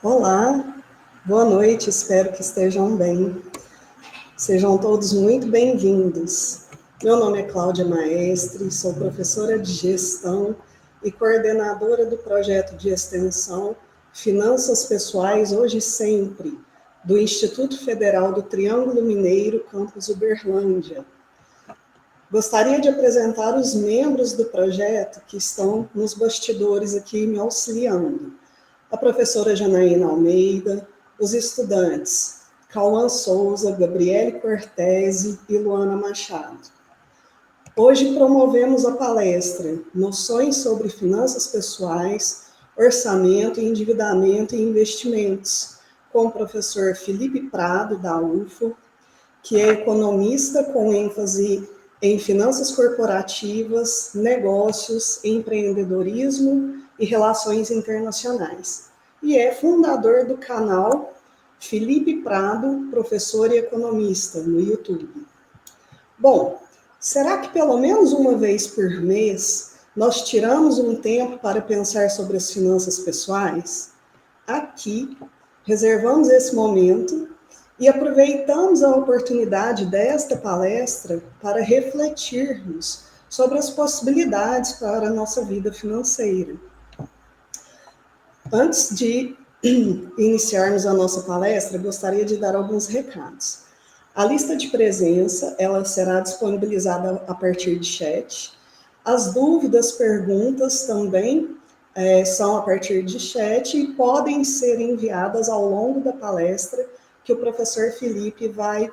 Olá, boa noite, espero que estejam bem. Sejam todos muito bem-vindos. Meu nome é Cláudia Maestre, sou professora de gestão e coordenadora do projeto de extensão Finanças Pessoais Hoje e Sempre, do Instituto Federal do Triângulo Mineiro, campus Uberlândia. Gostaria de apresentar os membros do projeto que estão nos bastidores aqui me auxiliando. A professora Janaína Almeida, os estudantes Cauã Souza, Gabriele Cortese e Luana Machado. Hoje promovemos a palestra Noções sobre Finanças Pessoais, Orçamento, Endividamento e Investimentos, com o professor Felipe Prado, da UFO, que é economista com ênfase em finanças corporativas, negócios, empreendedorismo e relações internacionais. E é fundador do canal Felipe Prado, professor e economista, no YouTube. Bom, será que pelo menos uma vez por mês nós tiramos um tempo para pensar sobre as finanças pessoais? Aqui, reservamos esse momento e aproveitamos a oportunidade desta palestra para refletirmos sobre as possibilidades para a nossa vida financeira. Antes de iniciarmos a nossa palestra, gostaria de dar alguns recados. A lista de presença, ela será disponibilizada a partir de chat. As dúvidas, perguntas também são a partir de chat e podem ser enviadas ao longo da palestra que o professor Felipe vai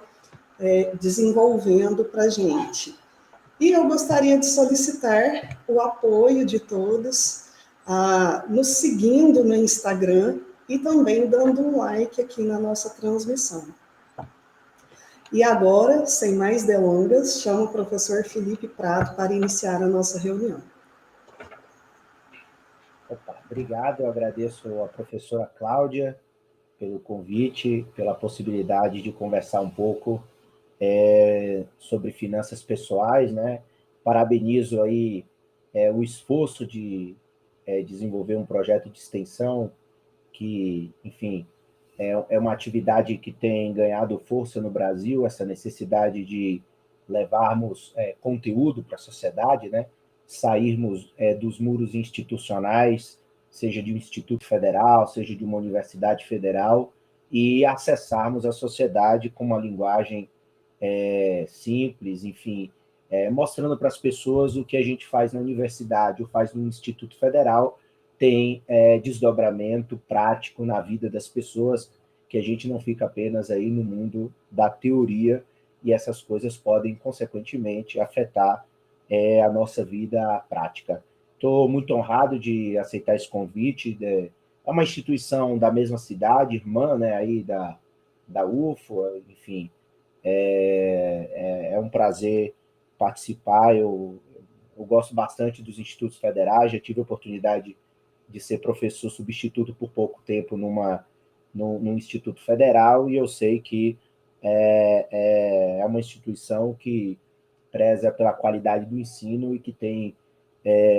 desenvolvendo para a gente. E eu gostaria de solicitar o apoio de todos, nos seguindo no Instagram e também dando um like aqui na nossa transmissão. E agora, sem mais delongas, chamo o professor Felipe Prado para iniciar a nossa reunião. Obrigado, eu agradeço a professora Cláudia pelo convite, pela possibilidade de conversar um pouco sobre finanças pessoais, né? Parabenizo aí o esforço de desenvolver um projeto de extensão que, enfim, é uma atividade que tem ganhado força no Brasil, essa necessidade de levarmos conteúdo para a sociedade, né? Sairmos dos muros institucionais, seja de um instituto federal, seja de uma universidade federal, e acessarmos a sociedade com uma linguagem simples, enfim, mostrando para as pessoas o que a gente faz na universidade ou faz no Instituto Federal, tem desdobramento prático na vida das pessoas, que a gente não fica apenas aí no mundo da teoria, e essas coisas podem, consequentemente, afetar a nossa vida prática. Estou muito honrado de aceitar esse convite. É uma instituição da mesma cidade, irmã, né, aí da UFO, enfim. É um prazer participar. Eu gosto bastante dos institutos federais, já tive a oportunidade de ser professor substituto por pouco tempo num instituto federal, e eu sei que é uma instituição que preza pela qualidade do ensino e que tem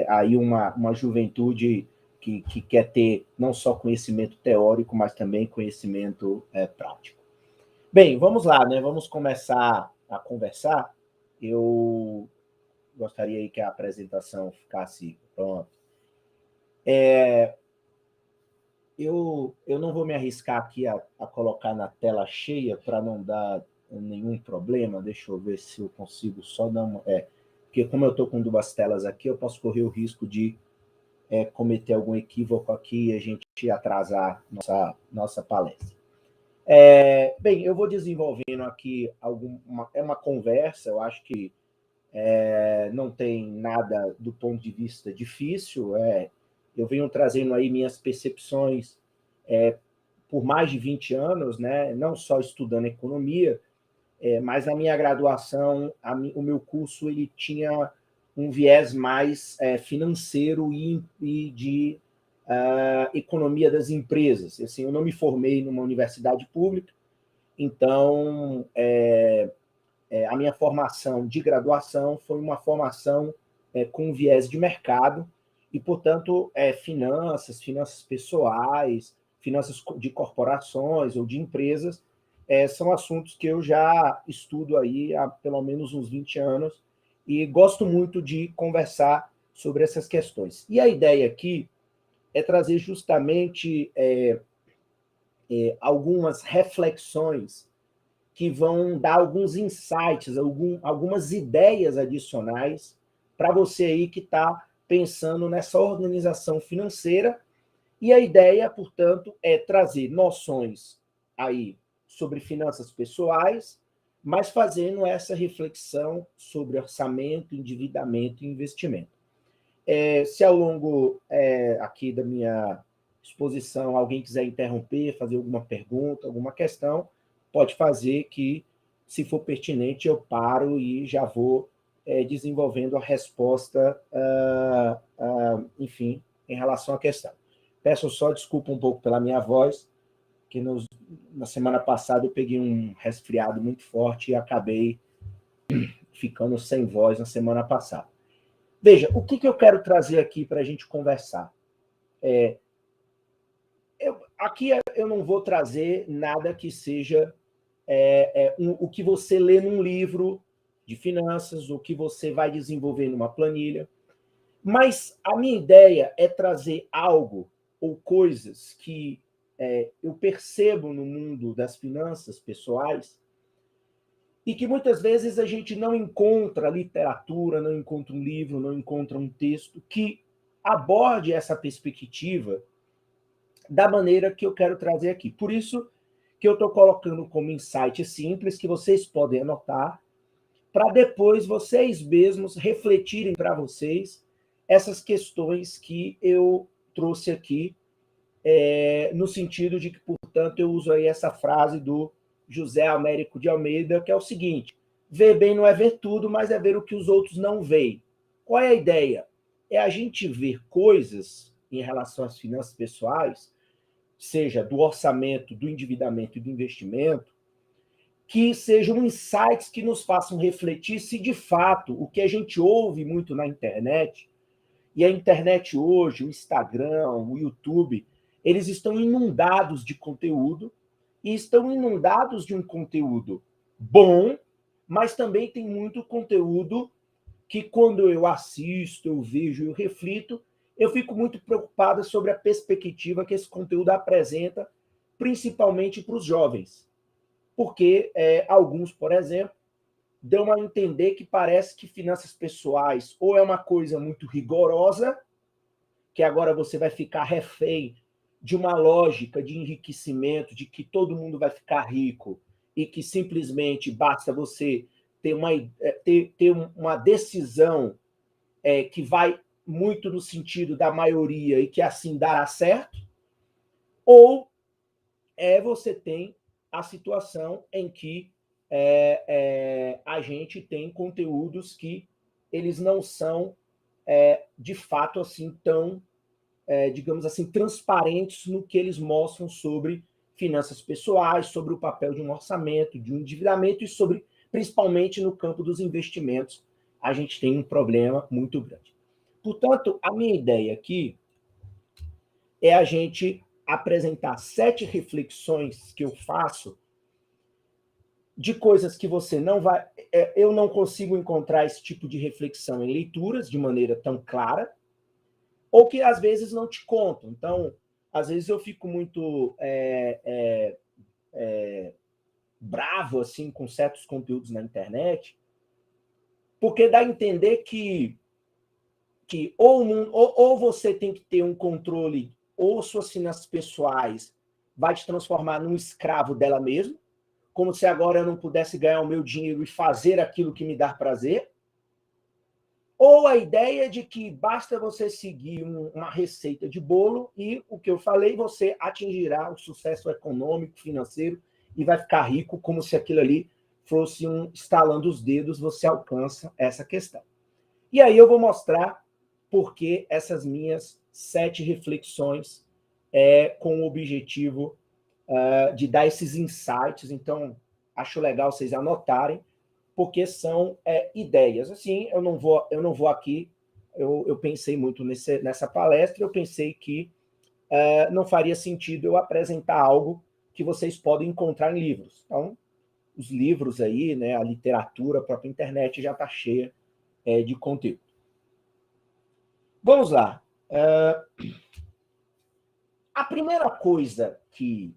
aí uma juventude que quer ter não só conhecimento teórico, mas também conhecimento prático. Bem, vamos lá, né? Vamos começar a conversar. Eu gostaria aí que a apresentação ficasse pronta. Eu não vou me arriscar aqui a colocar na tela cheia para não dar nenhum problema. Deixa eu ver se eu consigo só dar uma... porque como eu estou com duas telas aqui, eu posso correr o risco de cometer algum equívoco aqui e a gente atrasar nossa palestra. Bem, eu vou desenvolvendo aqui uma conversa, eu acho que não tem nada do ponto de vista difícil. Eu venho trazendo aí minhas percepções por mais de 20 anos, né? Não só estudando economia, mas na minha graduação, o meu curso ele tinha um viés mais financeiro e de economia das empresas. Assim, eu não me formei numa universidade pública, então a minha formação de graduação foi uma formação com viés de mercado e, portanto, finanças pessoais, finanças de corporações ou de empresas, são assuntos que eu já estudo aí há pelo menos uns 20 anos e gosto muito de conversar sobre essas questões. E a ideia aqui é trazer justamente algumas reflexões que vão dar alguns insights, algumas ideias adicionais para você aí que está pensando nessa organização financeira. E a ideia, portanto, é trazer noções aí sobre finanças pessoais, mas fazendo essa reflexão sobre orçamento, endividamento e investimento. Se ao longo aqui da minha exposição alguém quiser interromper, fazer alguma pergunta, alguma questão, pode fazer que, se for pertinente, eu paro e já vou desenvolvendo a resposta, enfim, em relação à questão. Peço só desculpa um pouco pela minha voz, que na semana passada eu peguei um resfriado muito forte e acabei ficando sem voz na semana passada. Veja, o que eu quero trazer aqui para a gente conversar? Aqui eu não vou trazer nada que seja o que você lê num livro de finanças, o que você vai desenvolver numa planilha, mas a minha ideia é trazer algo ou coisas que eu percebo no mundo das finanças pessoais e que muitas vezes a gente não encontra literatura, não encontra um livro, não encontra um texto que aborde essa perspectiva da maneira que eu quero trazer aqui. Por isso que eu estou colocando como insight simples, que vocês podem anotar, para depois vocês mesmos refletirem para vocês essas questões que eu trouxe aqui, no sentido de que, portanto, eu uso aí essa frase do José Américo de Almeida, que é o seguinte: ver bem não é ver tudo, mas é ver o que os outros não veem. Qual é a ideia? É a gente ver coisas em relação às finanças pessoais, seja do orçamento, do endividamento e do investimento, que sejam insights que nos façam refletir se, de fato, o que a gente ouve muito na internet, e a internet hoje, o Instagram, o YouTube, eles estão inundados de conteúdo, e estão inundados de um conteúdo bom, mas também tem muito conteúdo que, quando eu assisto, eu vejo, eu reflito, eu fico muito preocupada sobre a perspectiva que esse conteúdo apresenta, principalmente para os jovens. Porque alguns, por exemplo, dão a entender que parece que finanças pessoais ou é uma coisa muito rigorosa, que agora você vai ficar refém de uma lógica de enriquecimento, de que todo mundo vai ficar rico e que simplesmente basta você ter uma decisão que vai muito no sentido da maioria e que assim dará certo, ou você tem a situação em que a gente tem conteúdos que eles não são, de fato, assim tão, digamos assim, transparentes no que eles mostram sobre finanças pessoais, sobre o papel de um orçamento, de um endividamento e sobre, principalmente no campo dos investimentos, a gente tem um problema muito grande. Portanto, a minha ideia aqui é a gente apresentar 7 reflexões que eu faço de coisas que você não vai... eu não consigo encontrar esse tipo de reflexão em leituras de maneira tão clara, ou que às vezes não te contam. Então, às vezes eu fico muito bravo assim, com certos conteúdos na internet, porque dá a entender que ou você tem que ter um controle, ou suas finanças pessoais vai te transformar num escravo dela mesma, como se agora eu não pudesse ganhar o meu dinheiro e fazer aquilo que me dá prazer, ou a ideia de que basta você seguir uma receita de bolo e o que eu falei, você atingirá o sucesso econômico, financeiro e vai ficar rico, como se aquilo ali fosse estalando os dedos, você alcança essa questão. E aí eu vou mostrar por que essas minhas 7 reflexões com o objetivo de dar esses insights. Então, acho legal vocês anotarem, porque são ideias. Assim, eu não vou aqui, eu pensei muito nessa palestra, eu pensei que não faria sentido eu apresentar algo que vocês podem encontrar em livros. Então, os livros aí, né, a literatura, a própria internet já está cheia de conteúdo. Vamos lá. A primeira coisa que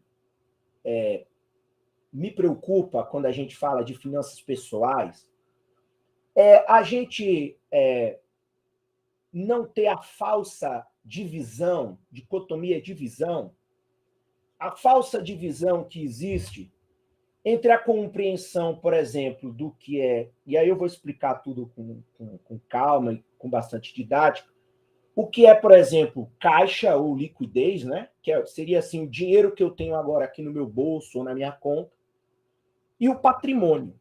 me preocupa quando a gente fala de finanças pessoais é a gente não ter a falsa divisão, dicotomia de visão, a falsa divisão que existe entre a compreensão, por exemplo, do que é, e aí eu vou explicar tudo com calma e com bastante didática, o que é, por exemplo, caixa ou liquidez, né? Que seria assim, o dinheiro que eu tenho agora aqui no meu bolso ou na minha conta, e o patrimônio.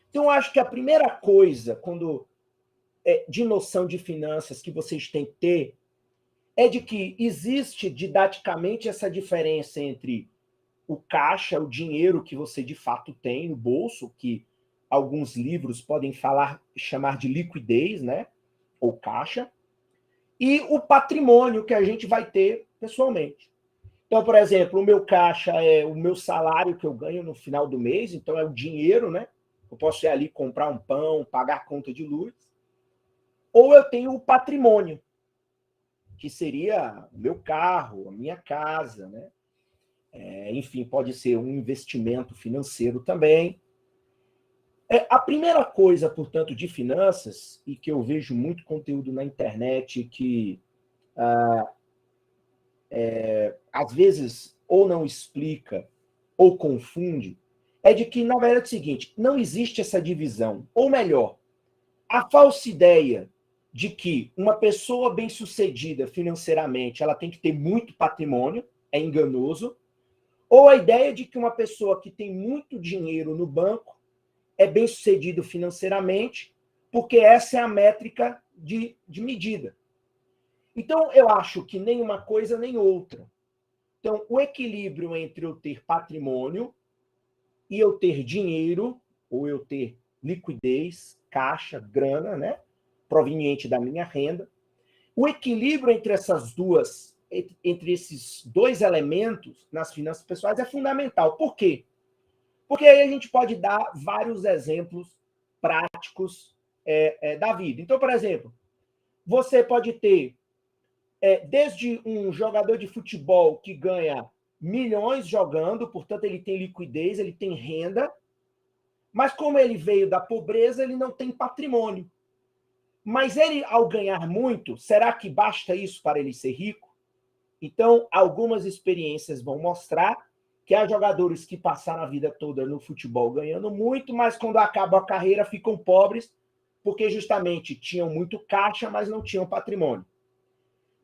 Então, eu acho que a primeira coisa, de noção de finanças que vocês têm que ter, é de que existe didaticamente essa diferença entre o caixa, o dinheiro que você de fato tem no bolso, que alguns livros podem chamar de liquidez, né? Ou caixa, e o patrimônio que a gente vai ter pessoalmente. Então, por exemplo, o meu caixa é o meu salário que eu ganho no final do mês, então é o dinheiro, né? Eu posso ir ali comprar um pão, pagar a conta de luz. Ou eu tenho o patrimônio, que seria o meu carro, a minha casa, né? Enfim, pode ser um investimento financeiro também. A primeira coisa, portanto, de finanças, e que eu vejo muito conteúdo na internet que às vezes ou não explica ou confunde, é de que, na verdade, é o seguinte, não existe essa divisão. Ou melhor, a falsa ideia de que uma pessoa bem-sucedida financeiramente ela tem que ter muito patrimônio é enganoso, ou a ideia de que uma pessoa que tem muito dinheiro no banco é bem-sucedido financeiramente, porque essa é a métrica de medida. Então, eu acho que nem uma coisa nem outra. Então, o equilíbrio entre eu ter patrimônio e eu ter dinheiro, ou eu ter liquidez, caixa, grana, né, proveniente da minha renda, o equilíbrio entre entre esses dois elementos nas finanças pessoais é fundamental. Por quê? Porque aí a gente pode dar vários exemplos práticos da vida. Então, por exemplo, você pode ter desde um jogador de futebol que ganha milhões jogando, portanto, ele tem liquidez, ele tem renda, mas como ele veio da pobreza, ele não tem patrimônio. Mas ele, ao ganhar muito, será que basta isso para ele ser rico? Então, algumas experiências vão mostrar que há jogadores que passaram a vida toda no futebol ganhando muito, mas quando acabam a carreira ficam pobres, porque justamente tinham muito caixa, mas não tinham patrimônio.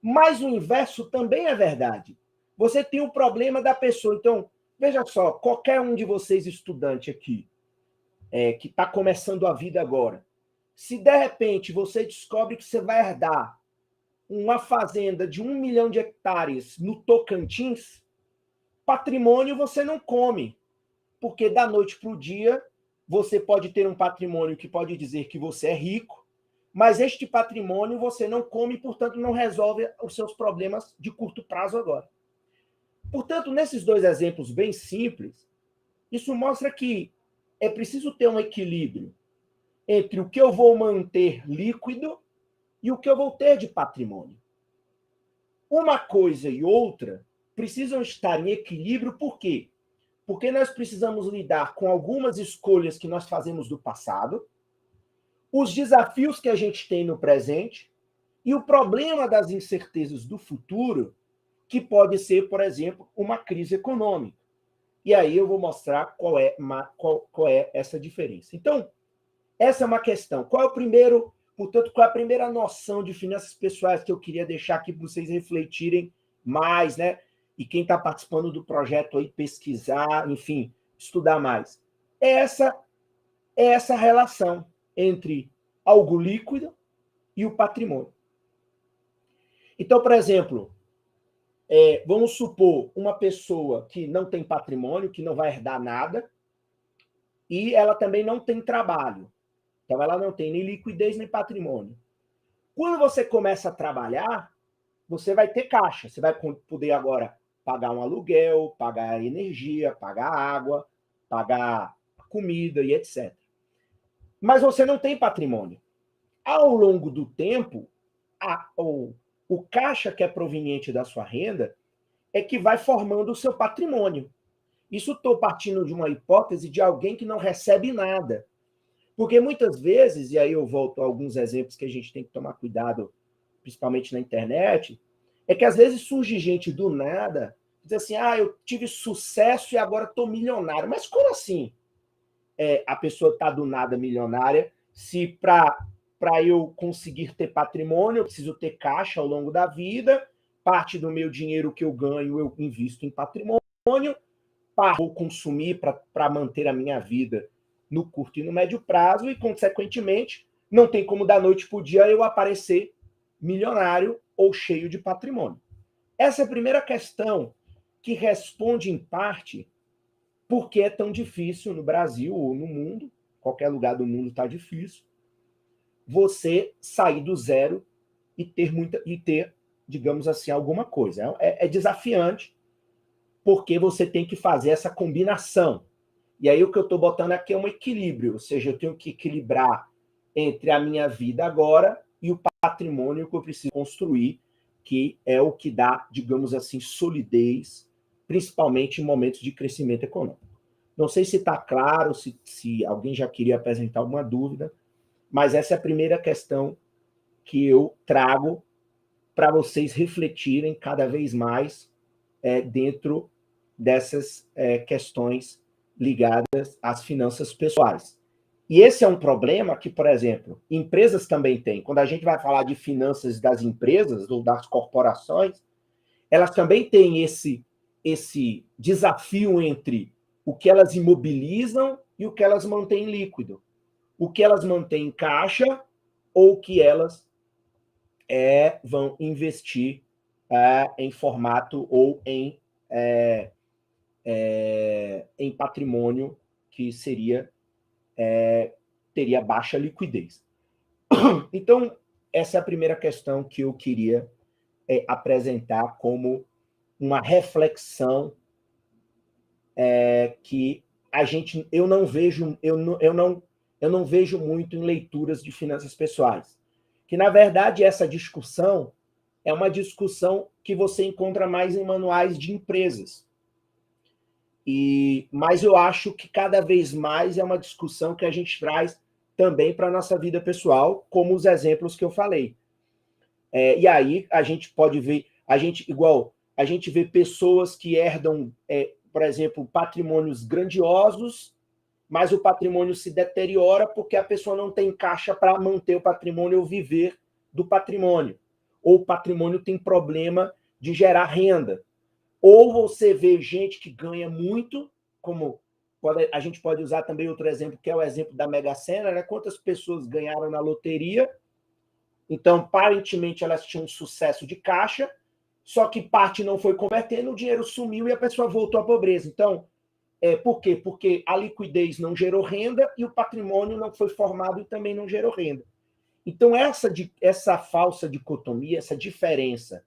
Mas o inverso também é verdade. Você tem o problema da pessoa. Então, veja só, qualquer um de vocês estudante aqui, que está começando a vida agora, se de repente você descobre que você vai herdar uma fazenda de 1 milhão de hectares no Tocantins, patrimônio você não come, porque da noite para o dia você pode ter um patrimônio que pode dizer que você é rico, mas este patrimônio você não come, portanto, não resolve os seus problemas de curto prazo agora. Portanto, nesses dois exemplos bem simples, isso mostra que é preciso ter um equilíbrio entre o que eu vou manter líquido e o que eu vou ter de patrimônio. Uma coisa e outra precisam estar em equilíbrio, por quê? Porque nós precisamos lidar com algumas escolhas que nós fazemos do passado, os desafios que a gente tem no presente e o problema das incertezas do futuro, que pode ser, por exemplo, uma crise econômica. E aí eu vou mostrar qual é essa diferença. Então, essa é uma questão. Qual é a primeira noção de finanças pessoais que eu queria deixar aqui para vocês refletirem mais, né? E quem está participando do projeto aí, pesquisar, enfim, estudar mais. Essa é essa relação entre algo líquido e o patrimônio. Então, por exemplo, vamos supor uma pessoa que não tem patrimônio, que não vai herdar nada, e ela também não tem trabalho. Então, ela não tem nem liquidez nem patrimônio. Quando você começa a trabalhar, você vai ter caixa. Você vai poder agora pagar um aluguel, pagar energia, pagar água, pagar comida e etc. Mas você não tem patrimônio. Ao longo do tempo, o caixa que é proveniente da sua renda é que vai formando o seu patrimônio. Isso estou partindo de uma hipótese de alguém que não recebe nada. Porque muitas vezes, e aí eu volto a alguns exemplos que a gente tem que tomar cuidado, principalmente na internet, é que às vezes surge gente do nada, diz assim, eu tive sucesso e agora estou milionário. Mas como assim a pessoa está do nada milionária, se para eu conseguir ter patrimônio, eu preciso ter caixa ao longo da vida, parte do meu dinheiro que eu ganho eu invisto em patrimônio, vou consumir para manter a minha vida no curto e no médio prazo e, consequentemente, não tem como da noite para o dia eu aparecer milionário ou cheio de patrimônio. Essa é a primeira questão que responde, em parte, por que é tão difícil no Brasil ou no mundo, qualquer lugar do mundo está difícil, você sair do zero e ter, digamos assim, alguma coisa. É desafiante, porque você tem que fazer essa combinação. E aí o que eu estou botando aqui é um equilíbrio, ou seja, eu tenho que equilibrar entre a minha vida agora e o patrimônio que eu preciso construir, que é o que dá, digamos assim, solidez, principalmente em momentos de crescimento econômico. Não sei se está claro, se alguém já queria apresentar alguma dúvida, mas essa é a primeira questão que eu trago para vocês refletirem cada vez mais dentro dessas questões ligadas às finanças pessoais. E esse é um problema que, por exemplo, empresas também têm. Quando a gente vai falar de finanças das empresas ou das corporações, elas também têm esse desafio entre o que elas imobilizam e o que elas mantêm líquido. O que elas mantêm em caixa ou o que elas vão investir em formato ou em patrimônio que teria baixa liquidez. Então, essa é a primeira questão que eu queria apresentar como uma reflexão que eu não vejo muito em leituras de finanças pessoais. Que, na verdade, essa discussão é uma discussão que você encontra mais em manuais de empresas. Mas eu acho que cada vez mais é uma discussão que a gente traz também para a nossa vida pessoal, como os exemplos que eu falei. E aí a gente pode ver, a gente vê pessoas que herdam, por exemplo, patrimônios grandiosos, mas o patrimônio se deteriora porque a pessoa não tem caixa para manter o patrimônio ou viver do patrimônio. Ou o patrimônio tem problema de gerar renda. Ou você vê gente que ganha muito, como a gente pode usar também outro exemplo, que é o exemplo da Mega Sena, né? Quantas pessoas ganharam na loteria? Então, aparentemente, elas tinham sucesso de caixa, só que parte não foi convertendo, o dinheiro sumiu e a pessoa voltou à pobreza. Então, por quê? Porque a liquidez não gerou renda e o patrimônio não foi formado e também não gerou renda. Então, essa falsa dicotomia, essa diferença,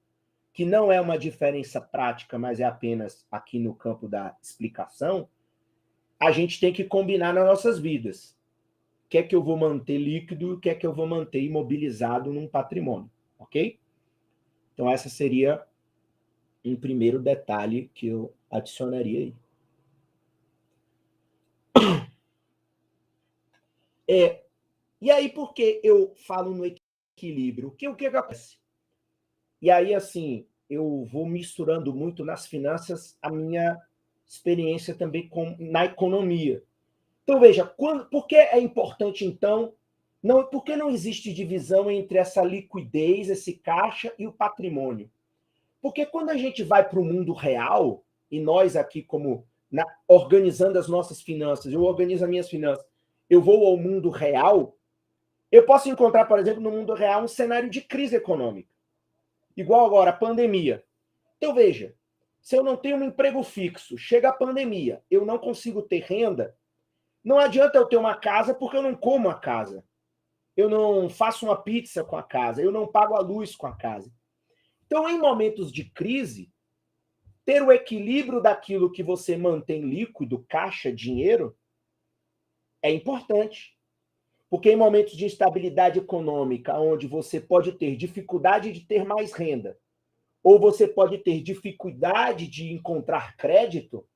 que não é uma diferença prática, mas é apenas aqui no campo da explicação, a gente tem que combinar nas nossas vidas. O que é que eu vou manter líquido e o que é que eu vou manter imobilizado num patrimônio, ok? Então, essa seria um primeiro detalhe que eu adicionaria aí. E aí, por que eu falo no equilíbrio? O que acontece? E aí, assim, eu vou misturando muito nas finanças a minha experiência também na economia. Então, veja, por que é importante, então, por que não existe divisão entre essa liquidez, esse caixa e o patrimônio? Porque quando a gente vai para o mundo real, e nós aqui, organizando as nossas finanças, eu organizo as minhas finanças, eu vou ao mundo real, eu posso encontrar, por exemplo, no mundo real, um cenário de crise econômica. Igual agora, a pandemia. Então, veja, se eu não tenho um emprego fixo, chega a pandemia, eu não consigo ter renda, não adianta eu ter uma casa porque eu não como a casa. Eu não faço uma pizza com a casa, eu não pago a luz com a casa. Então, em momentos de crise, ter o equilíbrio daquilo que você mantém líquido, caixa, dinheiro, é importante. Porque em momentos de instabilidade econômica, onde você pode ter dificuldade de ter mais renda, ou você pode ter dificuldade de encontrar crédito,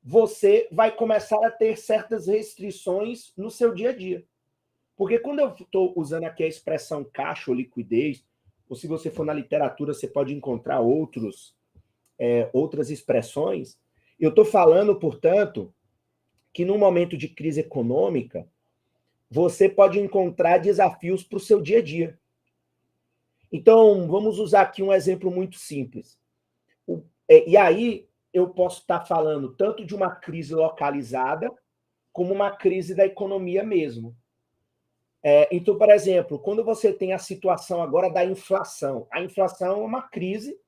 você vai começar a ter certas restrições no seu dia a dia. Porque quando eu estou usando aqui a expressão caixa ou liquidez, ou se você for na literatura, você pode encontrar outras expressões, eu estou falando, portanto, que num momento de crise econômica, você pode encontrar desafios para o seu dia a dia. Então, vamos usar aqui um exemplo muito simples. E aí, eu posso estar falando tanto de uma crise localizada, como uma crise da economia mesmo. Então, por exemplo, quando você tem a situação agora da inflação, a inflação é uma crise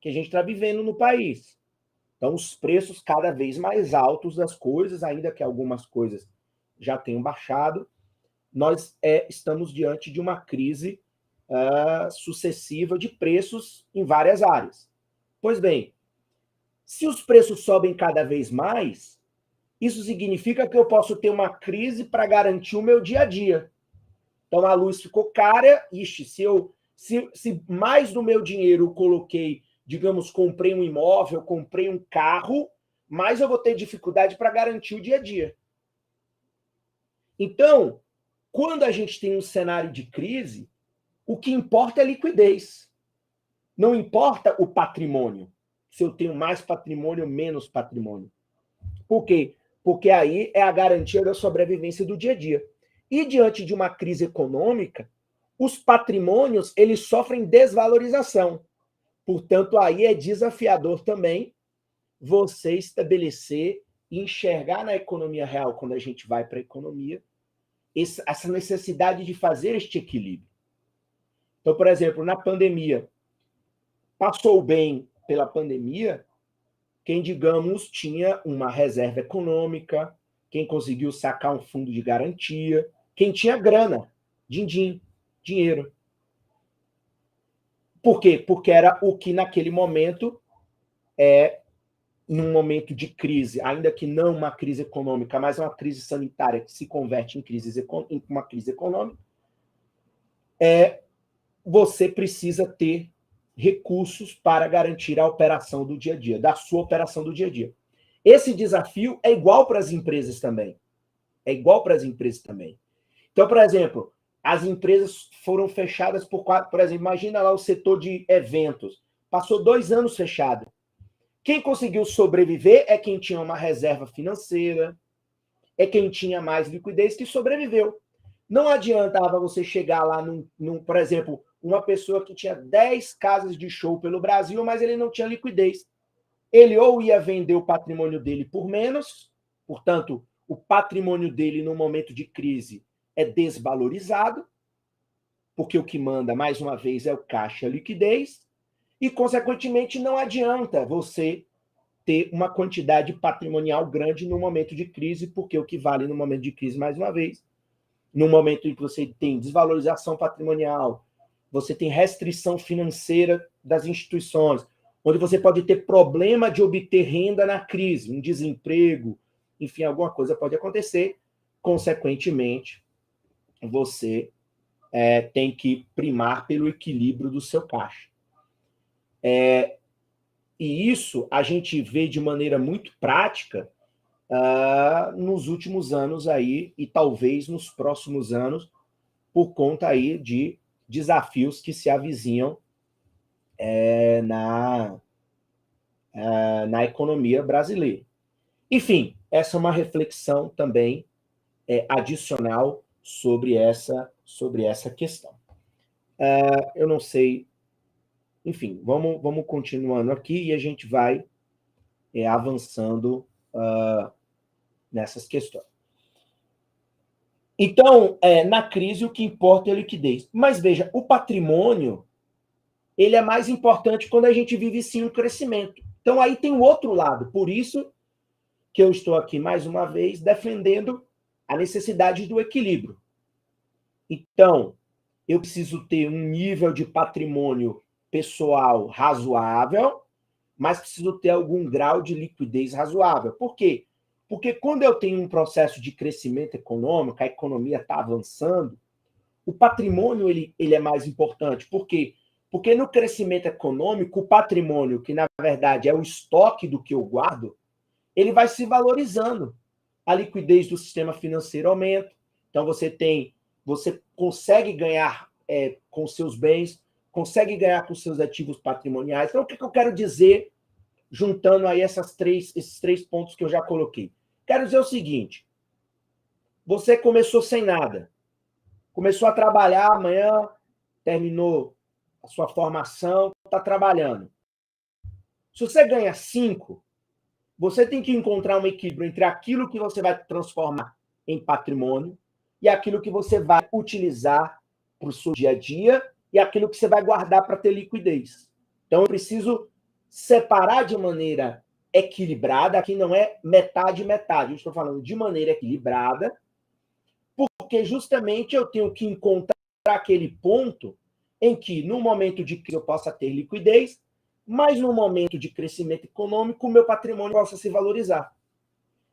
que a gente está vivendo no país. Então, os preços cada vez mais altos das coisas, ainda que algumas coisas já tenham baixado, nós estamos diante de uma crise sucessiva de preços em várias áreas. Pois bem, se os preços sobem cada vez mais, isso significa que eu posso ter uma crise para garantir o meu dia a dia. Então, a luz ficou cara, se mais do meu dinheiro eu coloquei, digamos, comprei um imóvel, comprei um carro, mais eu vou ter dificuldade para garantir o dia a dia. Então, quando a gente tem um cenário de crise, o que importa é a liquidez. Não importa o patrimônio. Se eu tenho mais patrimônio ou menos patrimônio. Por quê? Porque aí é a garantia da sobrevivência do dia a dia. E diante de uma crise econômica, os patrimônios eles sofrem desvalorização. Portanto, aí é desafiador também você estabelecer e enxergar na economia real, quando a gente vai para a economia, essa necessidade de fazer este equilíbrio. Então, por exemplo, na pandemia, passou bem pela pandemia quem, digamos, tinha uma reserva econômica, quem conseguiu sacar um fundo de garantia, quem tinha grana, din-din, dinheiro. Por quê? Porque era o que naquele momento num momento de crise, ainda que não uma crise econômica, mas uma crise sanitária que se converte em uma crise econômica, você precisa ter recursos para garantir a operação do dia a dia, da sua operação do dia a dia. Esse desafio é igual para as empresas também. É igual para as empresas também. Então, por exemplo, as empresas foram fechadas por exemplo, imagina lá o setor de eventos. Passou 2 anos fechado. Quem conseguiu sobreviver é quem tinha uma reserva financeira, é quem tinha mais liquidez que sobreviveu. Não adiantava você chegar lá, por exemplo, uma pessoa que tinha 10 casas de show pelo Brasil, mas ele não tinha liquidez. Ele ou ia vender o patrimônio dele por menos, portanto, o patrimônio dele no momento de crise é desvalorizado, porque o que manda, mais uma vez, é o caixa, a liquidez, e, consequentemente, não adianta você ter uma quantidade patrimonial grande no momento de crise, porque o que vale no momento de crise, mais uma vez, no momento em que você tem desvalorização patrimonial, você tem restrição financeira das instituições, onde você pode ter problema de obter renda na crise, um desemprego, enfim, alguma coisa pode acontecer, consequentemente, você tem que primar pelo equilíbrio do seu caixa. E isso a gente vê de maneira muito prática nos últimos anos aí, e talvez nos próximos anos, por conta aí de desafios que se avizinham na economia brasileira. Enfim, essa é uma reflexão também adicional sobre essa questão. Eu não sei, enfim, vamos continuando aqui e a gente vai avançando nessas questões. Então, na crise, o que importa é a liquidez. Mas veja, o patrimônio ele é mais importante quando a gente vive, sim, um crescimento. Então, aí tem o outro lado. Por isso que eu estou aqui, mais uma vez, defendendo a necessidade do equilíbrio. Então, eu preciso ter um nível de patrimônio pessoal razoável, mas preciso ter algum grau de liquidez razoável. Por quê? Porque quando eu tenho um processo de crescimento econômico, a economia está avançando, o patrimônio ele é mais importante. Por quê? Porque no crescimento econômico, o patrimônio, que na verdade é o estoque do que eu guardo, ele vai se valorizando. A liquidez do sistema financeiro aumenta. Então você consegue ganhar com seus bens, consegue ganhar com seus ativos patrimoniais. Então, o que eu quero dizer, juntando aí esses três pontos que eu já coloquei? Quero dizer o seguinte: você começou sem nada, começou a trabalhar amanhã, terminou a sua formação, está trabalhando. Se você ganha 5, você tem que encontrar um equilíbrio entre aquilo que você vai transformar em patrimônio e aquilo que você vai utilizar para o seu dia a dia e aquilo que você vai guardar para ter liquidez. Então, eu preciso separar de maneira equilibrada, aqui não é metade, eu estou falando de maneira equilibrada, porque justamente eu tenho que encontrar aquele ponto em que, no momento de crise, eu possa ter liquidez, mas no momento de crescimento econômico, o meu patrimônio possa se valorizar.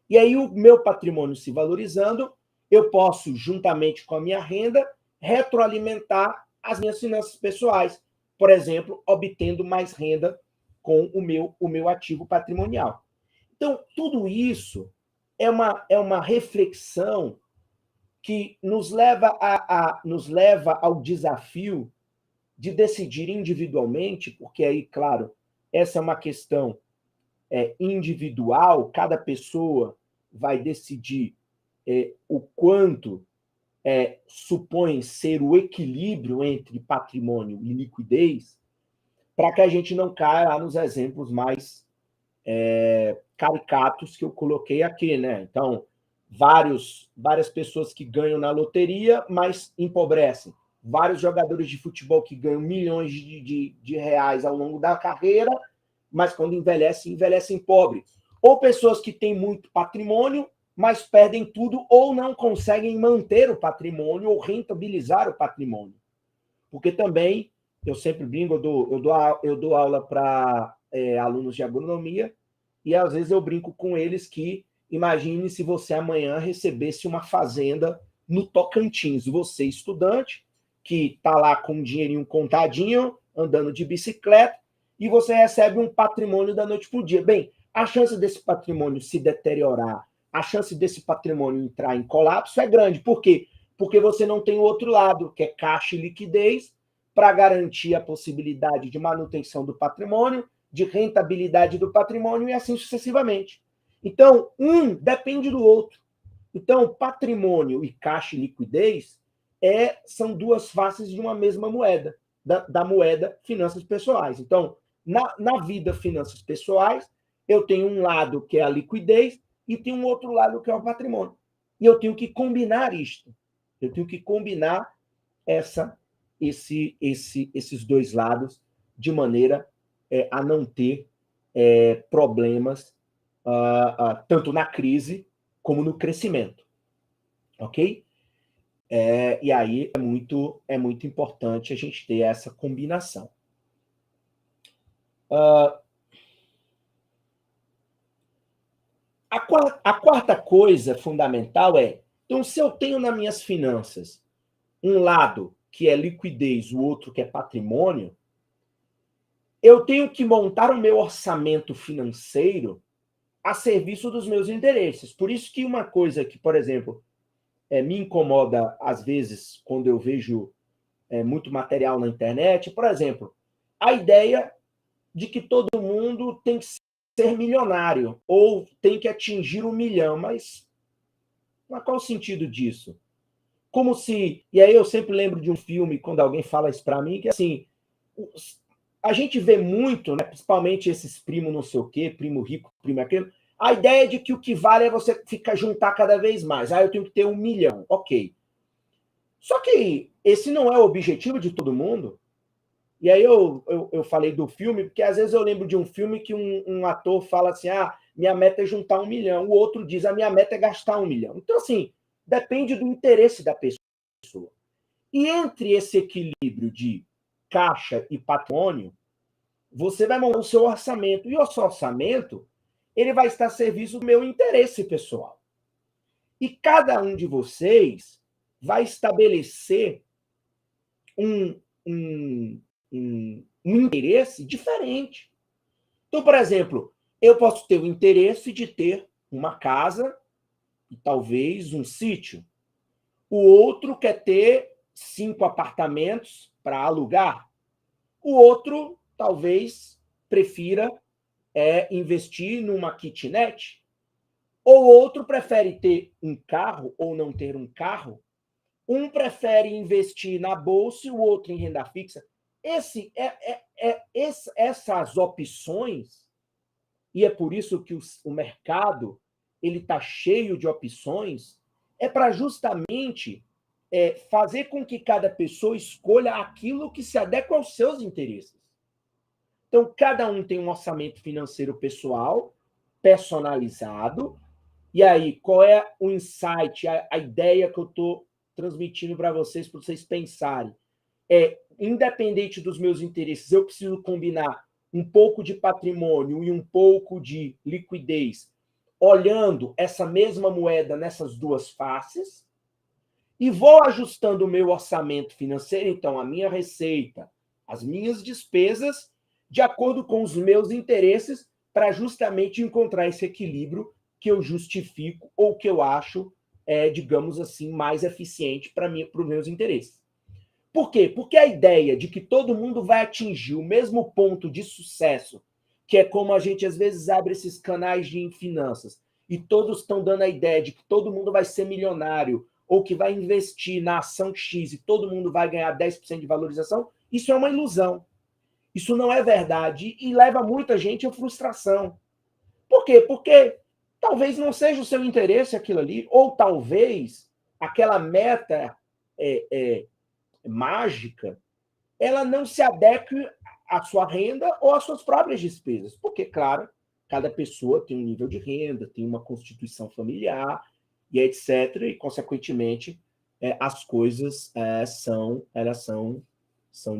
E aí, o meu patrimônio se valorizando, eu posso, juntamente com a minha renda, retroalimentar as minhas finanças pessoais. Por exemplo, obtendo mais renda com o meu ativo patrimonial. Então, tudo isso é uma reflexão que nos leva ao desafio de decidir individualmente, porque aí, claro, essa é uma questão individual, cada pessoa vai decidir o quanto supõe ser o equilíbrio entre patrimônio e liquidez, para que a gente não caia lá nos exemplos mais caricatos que eu coloquei aqui, né? Então, várias pessoas que ganham na loteria, mas empobrecem. Vários jogadores de futebol que ganham milhões de reais ao longo da carreira, mas quando envelhecem pobres. Ou pessoas que têm muito patrimônio, mas perdem tudo ou não conseguem manter o patrimônio ou rentabilizar o patrimônio. Porque também, eu sempre brinco, eu dou aula para alunos de agronomia, e às vezes eu brinco com eles que imagine se você amanhã recebesse uma fazenda no Tocantins, você estudante, que está lá com um dinheirinho contadinho, andando de bicicleta, e você recebe um patrimônio da noite para o dia. Bem, a chance desse patrimônio se deteriorar, a chance desse patrimônio entrar em colapso é grande. Por quê? Porque você não tem o outro lado, que é caixa e liquidez, para garantir a possibilidade de manutenção do patrimônio, de rentabilidade do patrimônio e assim sucessivamente. Então, um depende do outro. Então, patrimônio e caixa e liquidez são duas faces de uma mesma moeda, da moeda finanças pessoais. Então, na vida finanças pessoais, eu tenho um lado que é a liquidez e tenho um outro lado que é o patrimônio. E eu tenho que combinar isto. Eu tenho que combinar esses dois lados de maneira a não ter problemas tanto na crise como no crescimento. Ok? E aí é muito importante a gente ter essa combinação. A quarta coisa fundamental então, se eu tenho nas minhas finanças um lado que é liquidez, o outro que é patrimônio, eu tenho que montar o meu orçamento financeiro a serviço dos meus interesses. Por isso que uma coisa que, por exemplo, me incomoda às vezes quando eu vejo muito material na internet, por exemplo, a ideia de que todo mundo tem que ser milionário ou tem que atingir 1 milhão, mas qual o sentido disso? Como se... E aí eu sempre lembro de um filme, quando alguém fala isso para mim, que assim, a gente vê muito, né, principalmente esses primos não sei o quê, primo rico, primo aquilo, a ideia de que o que vale é você juntar cada vez mais. Eu tenho que ter 1 milhão. Ok. Só que esse não é o objetivo de todo mundo. E aí eu falei do filme, porque às vezes eu lembro de um filme que um ator fala assim, minha meta é juntar 1 milhão. O outro diz, a minha meta é gastar 1 milhão. Então, assim, depende do interesse da pessoa. E entre esse equilíbrio de caixa e patrimônio, você vai montar o seu orçamento. E o seu orçamento, ele vai estar a serviço do meu interesse pessoal. E cada um de vocês vai estabelecer um interesse diferente. Então, por exemplo, eu posso ter o interesse de ter uma casa e talvez um sítio. O outro quer ter 5 apartamentos para alugar. O outro talvez prefira investir numa kitnet. Ou outro prefere ter um carro ou não ter um carro. Um prefere investir na bolsa e o outro em renda fixa. Essas opções, e é por isso que o mercado ele está cheio de opções, é para justamente fazer com que cada pessoa escolha aquilo que se adequa aos seus interesses. Então, cada um tem um orçamento financeiro pessoal, personalizado, e aí, qual é o insight, a ideia que eu estou transmitindo para vocês pensarem? Independente dos meus interesses, eu preciso combinar um pouco de patrimônio e um pouco de liquidez, olhando essa mesma moeda nessas duas faces, e vou ajustando o meu orçamento financeiro, então, a minha receita, as minhas despesas, de acordo com os meus interesses, para justamente encontrar esse equilíbrio que eu justifico ou que eu acho, digamos assim, mais eficiente para os meus interesses. Por quê? Porque a ideia de que todo mundo vai atingir o mesmo ponto de sucesso, que é como a gente às vezes abre esses canais de finanças, e todos estão dando a ideia de que todo mundo vai ser milionário, ou que vai investir na ação X e todo mundo vai ganhar 10% de valorização, isso é uma ilusão. Isso não é verdade e leva muita gente à frustração. Por quê? Porque talvez não seja o seu interesse aquilo ali, ou talvez aquela meta mágica, ela não se adeque à sua renda ou às suas próprias despesas. Porque, claro, cada pessoa tem um nível de renda, tem uma constituição familiar, e etc. E, consequentemente, as coisas são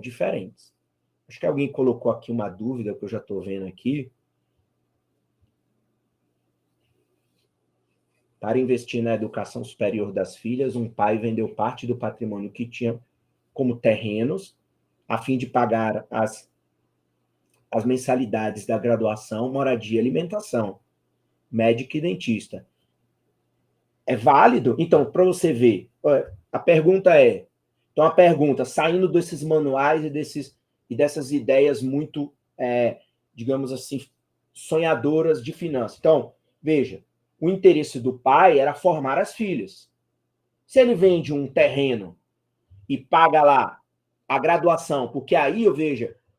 diferentes. Acho que alguém colocou aqui uma dúvida que eu já estou vendo aqui. Para investir na educação superior das filhas, um pai vendeu parte do patrimônio que tinha como terrenos, a fim de pagar as mensalidades da graduação, moradia e alimentação, médico e dentista. É válido? Então, para você ver, a pergunta saindo desses manuais e dessas ideias muito, digamos assim, sonhadoras de finanças. Então, veja, o interesse do pai era formar as filhas. Se ele vende um terreno e paga lá a graduação, porque aí,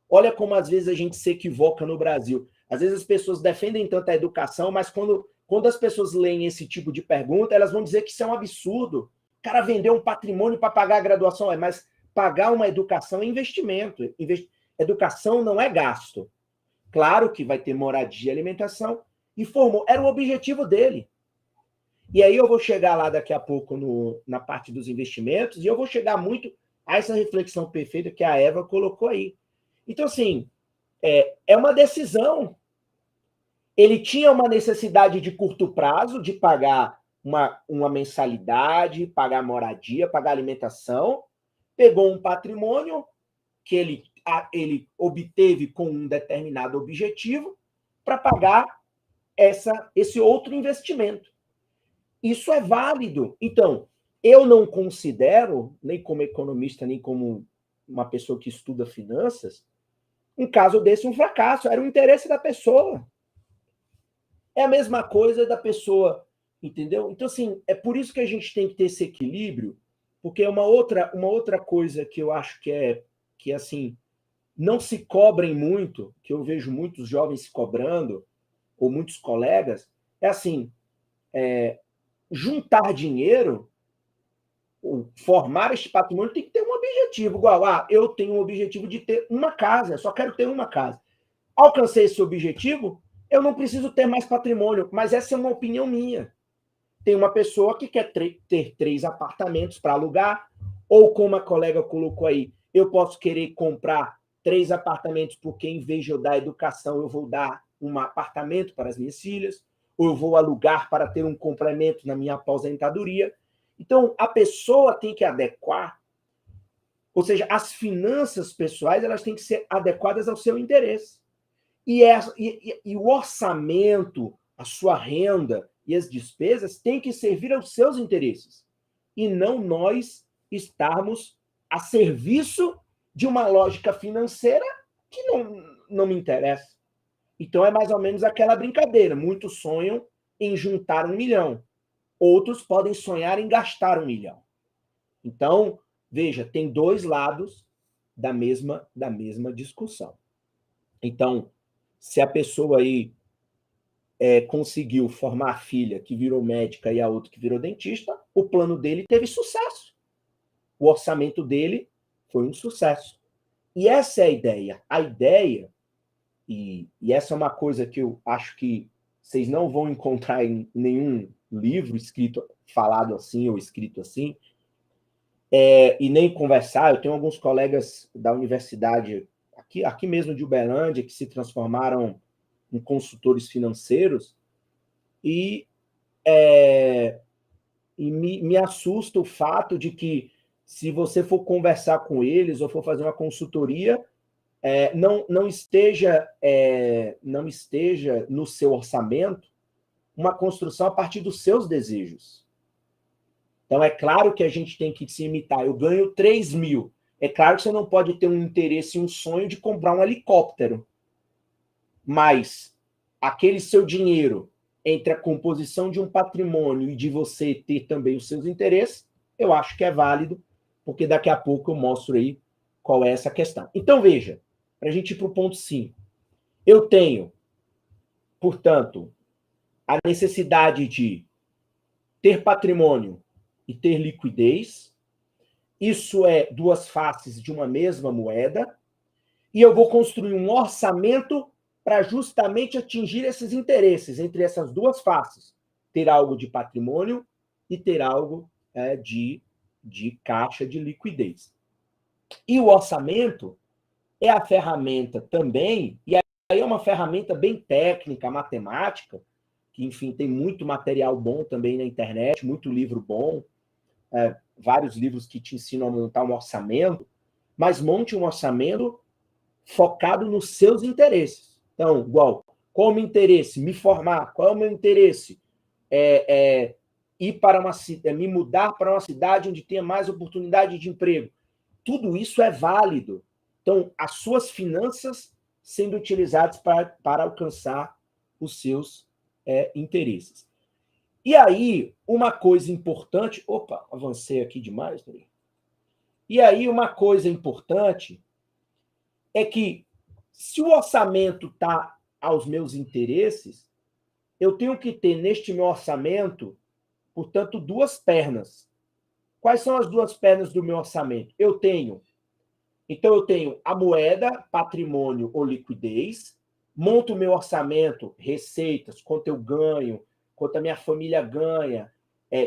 olha como às vezes a gente se equivoca no Brasil. Às vezes as pessoas defendem tanto a educação, mas quando as pessoas leem esse tipo de pergunta, elas vão dizer que isso é um absurdo. O cara vendeu um patrimônio para pagar a graduação, mas pagar uma educação é investimento. Educação não é gasto. Claro que vai ter moradia e alimentação, e formou. Era o objetivo dele. E aí eu vou chegar lá daqui a pouco na parte dos investimentos, e eu vou chegar muito a essa reflexão perfeita que a Eva colocou aí. Então, assim, é uma decisão. Ele tinha uma necessidade de curto prazo de pagar uma mensalidade, pagar moradia, pagar alimentação, pegou um patrimônio que ele obteve com um determinado objetivo para pagar esse outro investimento. Isso é válido. Então, eu não considero, nem como economista, nem como uma pessoa que estuda finanças, um caso desse um fracasso. Era o interesse da pessoa. É a mesma coisa da pessoa, entendeu? Então, assim, é por isso que a gente tem que ter esse equilíbrio, porque é uma outra coisa que eu acho que assim, não se cobrem muito, que eu vejo muitos jovens se cobrando, ou muitos colegas, é assim, juntar dinheiro, formar este patrimônio tem que ter um objetivo, igual, eu tenho um objetivo de ter uma casa, só quero ter uma casa. Alcancei esse objetivo, eu não preciso ter mais patrimônio, mas essa é uma opinião minha. Tem uma pessoa que quer ter 3 apartamentos para alugar, ou como a colega colocou aí, eu posso querer comprar 3 apartamentos, porque em vez de eu dar educação, eu vou dar um apartamento para as minhas filhas, ou eu vou alugar para ter um complemento na minha aposentadoria. Então, a pessoa tem que adequar, ou seja, as finanças pessoais elas têm que ser adequadas ao seu interesse. E o orçamento, a sua renda e as despesas têm que servir aos seus interesses, e não nós estarmos a serviço de uma lógica financeira que não me interessa. Então, é mais ou menos aquela brincadeira. Muitos sonham em juntar 1 milhão. Outros podem sonhar em gastar 1 milhão. Então, veja, tem 2 lados da mesma discussão. Então, se a pessoa aí conseguiu formar a filha que virou médica e a outra que virou dentista, o plano dele teve sucesso. O orçamento dele foi um sucesso. E essa é a ideia. A ideia, e essa é uma coisa que eu acho que vocês não vão encontrar em nenhum livro escrito, falado assim ou escrito assim, e nem conversar. Eu tenho alguns colegas da universidade, aqui mesmo de Uberlândia, que se transformaram em consultores financeiros, e me assusta o fato de que, se você for conversar com eles ou for fazer uma consultoria, não esteja no seu orçamento uma construção a partir dos seus desejos. Então, é claro que a gente tem que se imitar. Eu ganho 3 mil. É claro que você não pode ter um interesse e um sonho de comprar um helicóptero. Mas aquele seu dinheiro, entre a composição de um patrimônio e de você ter também os seus interesses, eu acho que é válido, porque daqui a pouco eu mostro aí qual é essa questão. Então, veja, para a gente ir para o ponto 5. Eu tenho, portanto, a necessidade de ter patrimônio e ter liquidez. Isso é 2 faces de uma mesma moeda. E eu vou construir um orçamento para justamente atingir esses interesses entre essas 2 faces. Ter algo de patrimônio e ter algo de caixa, de liquidez. E o orçamento é a ferramenta também, e aí é uma ferramenta bem técnica, matemática, que, enfim, tem muito material bom também na internet, muito livro bom, vários livros que te ensinam a montar um orçamento, mas monte um orçamento focado nos seus interesses. Então, igual, qual é o meu interesse? Me formar. Qual é o meu interesse? Me mudar para uma cidade onde tenha mais oportunidade de emprego. Tudo isso é válido. Então, as suas finanças sendo utilizadas para alcançar os seus interesses. E aí, uma coisa importante... Opa, avancei aqui demais. E aí, uma coisa importante é que, se o orçamento está aos meus interesses, eu tenho que ter neste meu orçamento, portanto, 2 pernas. Quais são as 2 pernas do meu orçamento? Eu tenho a moeda, patrimônio ou liquidez, monto o meu orçamento, receitas, quanto eu ganho, quanto a minha família ganha,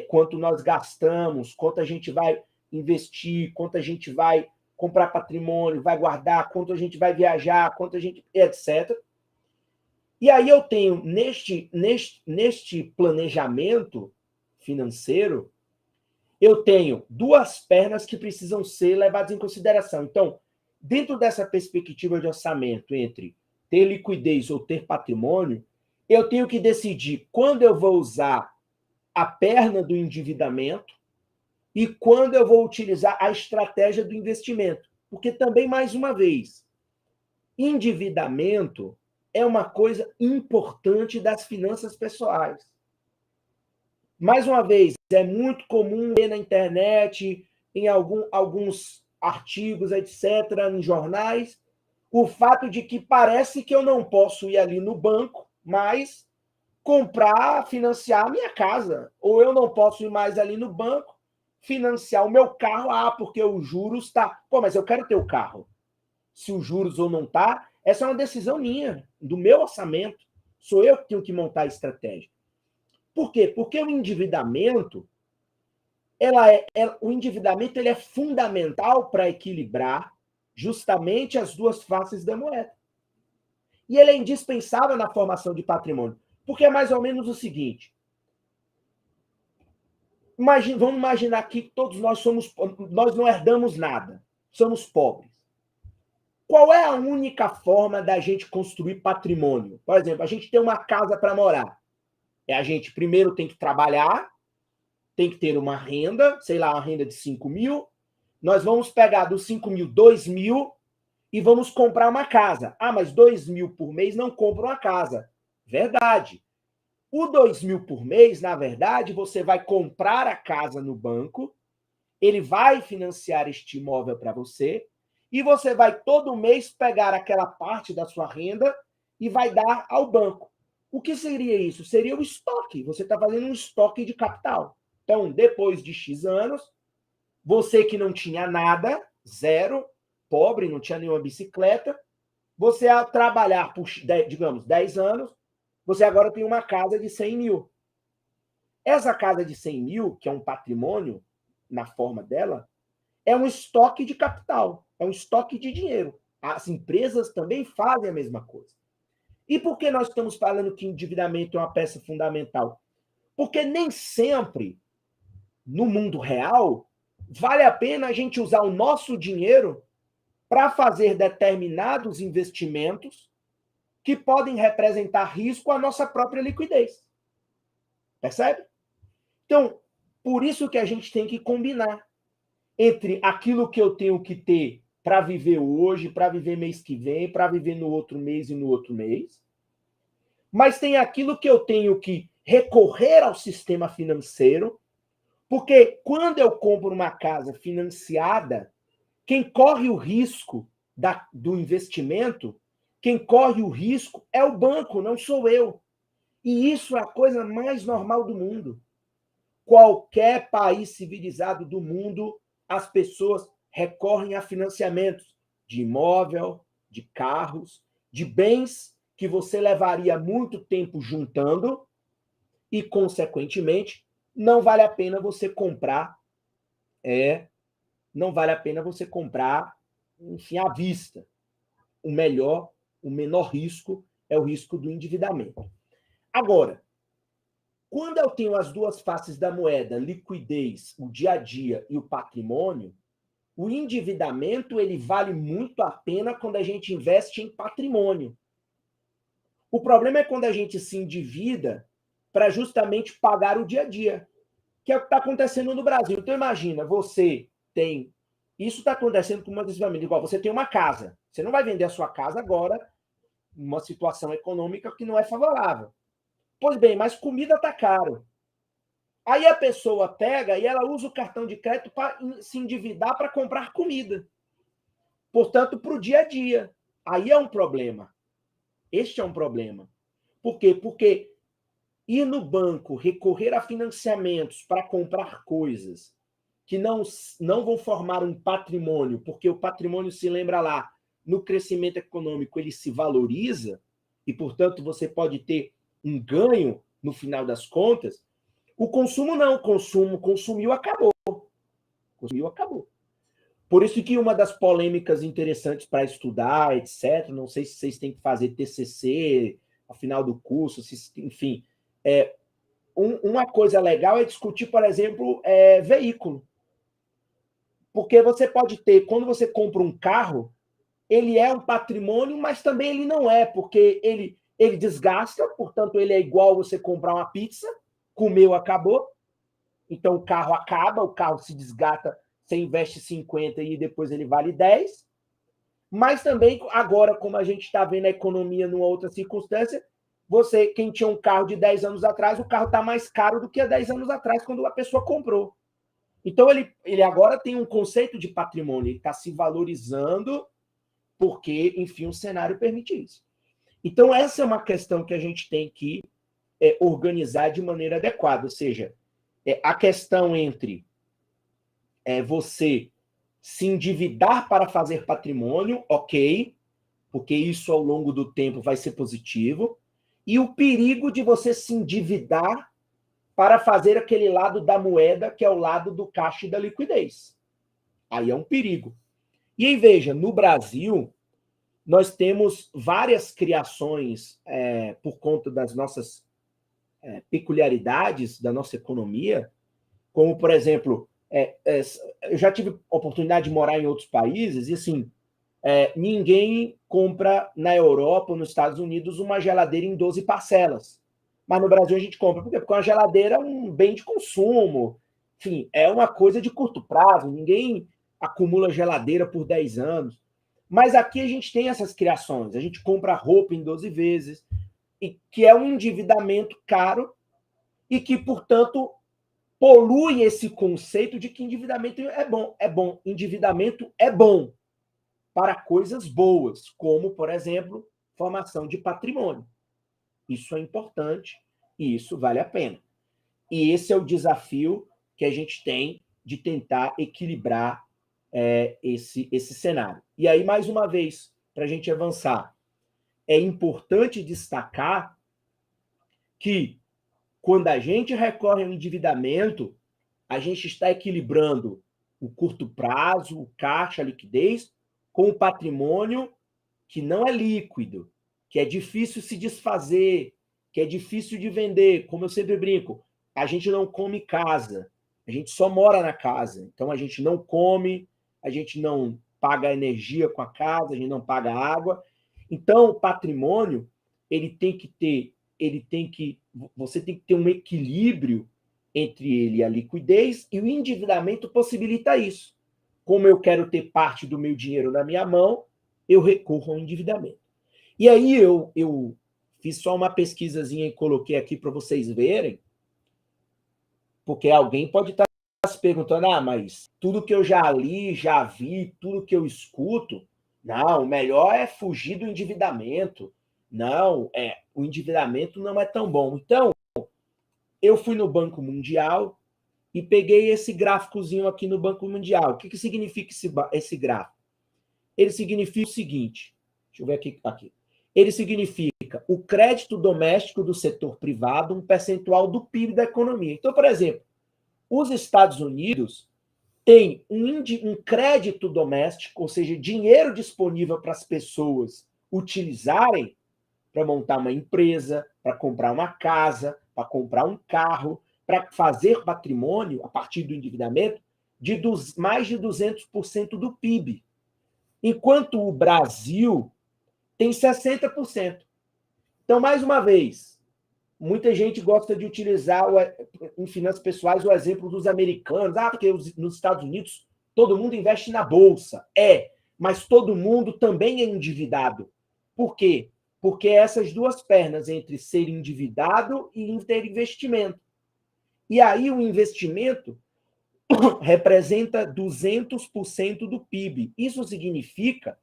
quanto nós gastamos, quanto a gente vai investir, quanto a gente vai comprar patrimônio, vai guardar, quanto a gente vai viajar, quanto a gente... etc. E aí eu tenho, neste planejamento financeiro, eu tenho 2 pernas que precisam ser levadas em consideração. Então, dentro dessa perspectiva de orçamento entre ter liquidez ou ter patrimônio, eu tenho que decidir quando eu vou usar a perna do endividamento e quando eu vou utilizar a estratégia do investimento. Porque também, mais uma vez, endividamento é uma coisa importante das finanças pessoais. Mais uma vez, é muito comum ver na internet, em alguns artigos, etc., em jornais, o fato de que parece que eu não posso ir ali no banco, mas comprar, financiar a minha casa. Ou eu não posso ir mais ali no banco, financiar o meu carro, porque os juros está... Pô, mas eu quero ter o carro. Se os juros ou não está, essa é uma decisão minha, do meu orçamento. Sou eu que tenho que montar a estratégia. Por quê? Porque o endividamento, o endividamento ele é fundamental para equilibrar justamente as duas faces da moeda. E ele é indispensável na formação de patrimônio, porque é mais ou menos o seguinte: vamos imaginar que todos nós não herdamos nada, somos pobres. Qual é a única forma da gente construir patrimônio? Por exemplo, a gente tem uma casa para morar. A gente primeiro tem que trabalhar, tem que ter uma renda, sei lá, uma renda de 5 mil. Nós vamos pegar dos 5 mil, 2 mil e vamos comprar uma casa. Ah, mas 2 mil por mês não compra uma casa. Verdade. O 2 mil por mês, na verdade, você vai comprar a casa no banco, ele vai financiar este imóvel para você, e você vai todo mês pegar aquela parte da sua renda e vai dar ao banco. O que seria isso? Seria o estoque. Você está fazendo um estoque de capital. Então, depois de X anos, você que não tinha nada, zero, pobre, não tinha nenhuma bicicleta, você ao trabalhar por, digamos, 10 anos, você agora tem uma casa de 100 mil. Essa casa de 100 mil, que é um patrimônio, na forma dela, é um estoque de capital, é um estoque de dinheiro. As empresas também fazem a mesma coisa. E por que nós estamos falando que endividamento é uma peça fundamental? Porque nem sempre, no mundo real, vale a pena a gente usar o nosso dinheiro para fazer determinados investimentos que podem representar risco à nossa própria liquidez. Percebe? Então, por isso que a gente tem que combinar entre aquilo que eu tenho que ter para viver hoje, para viver mês que vem, para viver no outro mês e no outro mês, mas tem aquilo que eu tenho que recorrer ao sistema financeiro, porque quando eu compro uma casa financiada, quem corre o risco do investimento, quem corre o risco é o banco, não sou eu. E isso é a coisa mais normal do mundo. Qualquer país civilizado do mundo, as pessoas recorrem a financiamentos de imóvel, de carros, de bens que você levaria muito tempo juntando e, consequentemente, não vale a pena você comprar, não vale a pena você comprar, enfim, à vista. O menor risco é o risco do endividamento. Agora, quando eu tenho as duas faces da moeda, liquidez, o dia a dia e o patrimônio, o endividamento ele vale muito a pena quando a gente investe em patrimônio. O problema é quando a gente se endivida para justamente pagar o dia a dia, que é o que está acontecendo no Brasil. Então, imagina, você tem... Isso está acontecendo com uma das famílias. Igual, você tem uma casa. Você não vai vender a sua casa agora numa situação econômica que não é favorável. Pois bem, mas comida está caro. Aí a pessoa pega e ela usa o cartão de crédito para se endividar para comprar comida. Portanto, para o dia a dia. Aí é um problema. Este é um problema. Por quê? Porque ir no banco, recorrer a financiamentos para comprar coisas que não vão formar um patrimônio, porque o patrimônio, se lembra lá, no crescimento econômico ele se valoriza e, portanto, você pode ter um ganho no final das contas. O consumo não, consumiu, acabou. Consumiu, acabou. Por isso que uma das polêmicas interessantes para estudar, etc., não sei se vocês têm que fazer TCC ao final do curso, enfim, uma coisa legal é discutir, por exemplo, veículo. Porque você pode ter, quando você compra um carro, ele é um patrimônio, mas também ele não é, porque ele desgasta, portanto, ele é igual você comprar uma pizza, comeu, acabou. Então, o carro acaba, o carro se desgasta, você investe 50 e depois ele vale 10. Mas também, agora, como a gente está vendo a economia numa outra circunstância, quem tinha um carro de 10 anos atrás, o carro está mais caro do que há 10 anos atrás, quando a pessoa comprou. Então, ele agora tem um conceito de patrimônio, ele está se valorizando porque, enfim, o cenário permite isso. Então, essa é uma questão que a gente tem que organizar de maneira adequada, ou seja, a questão entre você se endividar para fazer patrimônio, ok, porque isso ao longo do tempo vai ser positivo, e o perigo de você se endividar para fazer aquele lado da moeda que é o lado do caixa e da liquidez. Aí é um perigo. E aí, veja, no Brasil, nós temos várias criações por conta das nossas peculiaridades da nossa economia, como, por exemplo, eu já tive oportunidade de morar em outros países e, assim, ninguém compra na Europa ou nos Estados Unidos uma geladeira em 12 parcelas. Mas no Brasil a gente compra. Por quê? Porque uma geladeira é um bem de consumo. Enfim, é uma coisa de curto prazo. Ninguém acumula geladeira por 10 anos. Mas aqui a gente tem essas criações. A gente compra roupa em 12 vezes, e que é um endividamento caro e que, portanto, polui esse conceito de que endividamento é bom. É bom. Endividamento é bom para coisas boas, como, por exemplo, formação de patrimônio. Isso é importante e isso vale a pena. E esse é o desafio que a gente tem de tentar equilibrar esse cenário. E aí, mais uma vez, para a gente avançar, é importante destacar que, quando a gente recorre ao endividamento, a gente está equilibrando o curto prazo, o caixa, a liquidez, com o patrimônio que não é líquido, que é difícil se desfazer, que é difícil de vender. Como eu sempre brinco, a gente não come casa, a gente só mora na casa. Então, a gente não come, a gente não paga energia com a casa, a gente não paga água. Então, o patrimônio, você tem que ter um equilíbrio entre ele e a liquidez, e o endividamento possibilita isso. Como eu quero ter parte do meu dinheiro na minha mão, eu recorro ao endividamento. E aí eu fiz só uma pesquisazinha e coloquei aqui para vocês verem, porque alguém pode estar se perguntando, mas tudo que eu já li, já vi, tudo que eu escuto, não, o melhor é fugir do endividamento. Não, o endividamento não é tão bom. Então, eu fui no Banco Mundial e peguei esse gráficozinho aqui no Banco Mundial. O que significa esse gráfico? Ele significa o seguinte, deixa eu ver aqui. Ele significa o crédito doméstico do setor privado, um percentual do PIB da economia. Então, por exemplo, os Estados Unidos têm um crédito doméstico, ou seja, dinheiro disponível para as pessoas utilizarem para montar uma empresa, para comprar uma casa, para comprar um carro, para fazer patrimônio a partir do endividamento de mais de 200% do PIB. Enquanto o Brasil tem 60%. Então, mais uma vez, muita gente gosta de utilizar em finanças pessoais o exemplo dos americanos. Porque nos Estados Unidos todo mundo investe na bolsa. Mas todo mundo também é endividado. Por quê? Porque essas duas pernas entre ser endividado e ter investimento. E aí o investimento representa 200% do PIB. Isso significa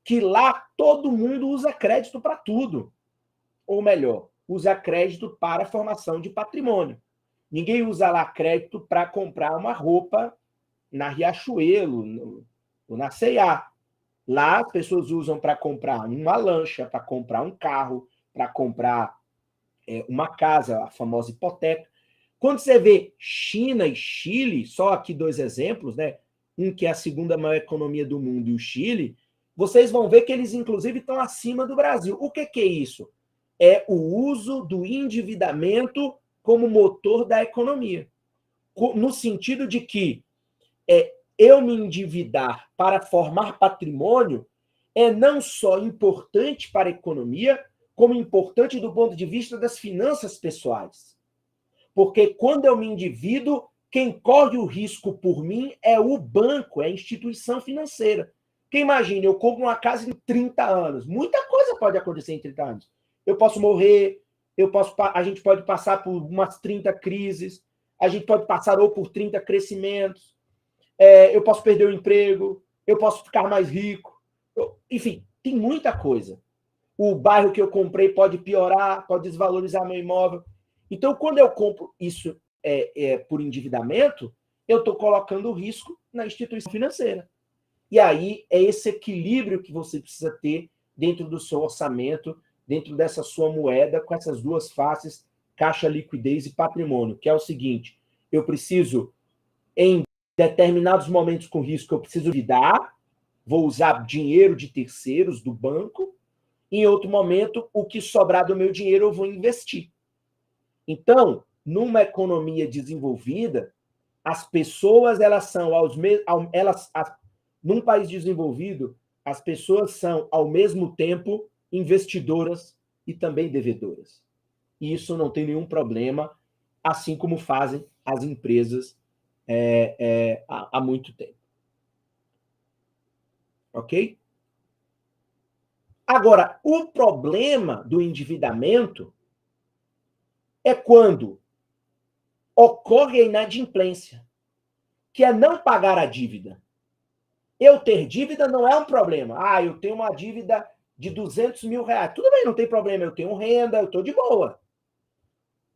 que lá todo mundo usa crédito para tudo. Ou melhor, usa crédito para a formação de patrimônio. Ninguém usa lá crédito para comprar uma roupa na Riachuelo ou na C&A. Lá as pessoas usam para comprar uma lancha, para comprar um carro, para comprar uma casa, a famosa hipoteca. Quando você vê China e Chile, só aqui 2 exemplos, né? Um que é a segunda maior economia do mundo e o Chile, vocês vão ver que eles, inclusive, estão acima do Brasil. O que é isso? É o uso do endividamento como motor da economia. No sentido de que eu me endividar para formar patrimônio é não só importante para a economia, como importante do ponto de vista das finanças pessoais. Porque quando eu me endivido, quem corre o risco por mim é o banco, é a instituição financeira. Porque imagine, eu compro uma casa em 30 anos. Muita coisa pode acontecer em 30 anos. Eu posso morrer, a gente pode passar por umas 30 crises, a gente pode passar ou por 30 crescimentos, eu posso perder o emprego, eu posso ficar mais rico. Enfim, tem muita coisa. O bairro que eu comprei pode piorar, pode desvalorizar meu imóvel. Então, quando eu compro isso por endividamento, eu estou colocando o risco na instituição financeira. E aí é esse equilíbrio que você precisa ter dentro do seu orçamento, dentro dessa sua moeda, com essas duas faces, caixa, liquidez e patrimônio, que é o seguinte: eu preciso, em determinados momentos com risco, eu preciso endividar, vou usar dinheiro de terceiros, do banco. Em outro momento, o que sobrar do meu dinheiro eu vou investir. Então, numa economia desenvolvida, as pessoas, elas são num país desenvolvido, as pessoas são ao mesmo tempo investidoras e também devedoras. E isso não tem nenhum problema, assim como fazem as empresas há muito tempo. Ok? Agora, o problema do endividamento é quando ocorre a inadimplência, que é não pagar a dívida. Eu ter dívida não é um problema. Ah, eu tenho uma dívida de 200 mil reais. Tudo bem, não tem problema. Eu tenho renda, eu estou de boa.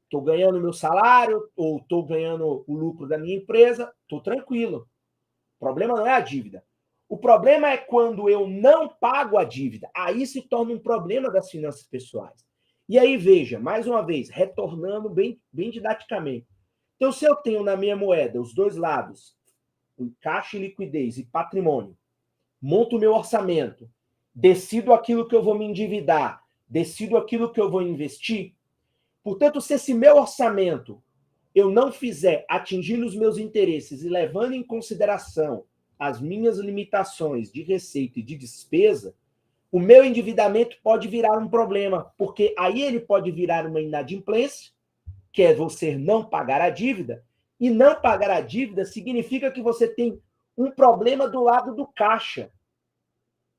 Estou ganhando meu salário, ou estou ganhando o lucro da minha empresa, estou tranquilo. O problema não é a dívida. O problema é quando eu não pago a dívida. Aí se torna um problema das finanças pessoais. E aí, veja, mais uma vez, retornando bem didaticamente. Então, se eu tenho na minha moeda os dois lados, caixa e liquidez e patrimônio, monto o meu orçamento, decido aquilo que eu vou me endividar, decido aquilo que eu vou investir. Portanto, se esse meu orçamento eu não fizer atingindo os meus interesses e levando em consideração as minhas limitações de receita e de despesa, o meu endividamento pode virar um problema, porque aí ele pode virar uma inadimplência, que é você não pagar a dívida, e não pagar a dívida significa que você tem um problema do lado do caixa.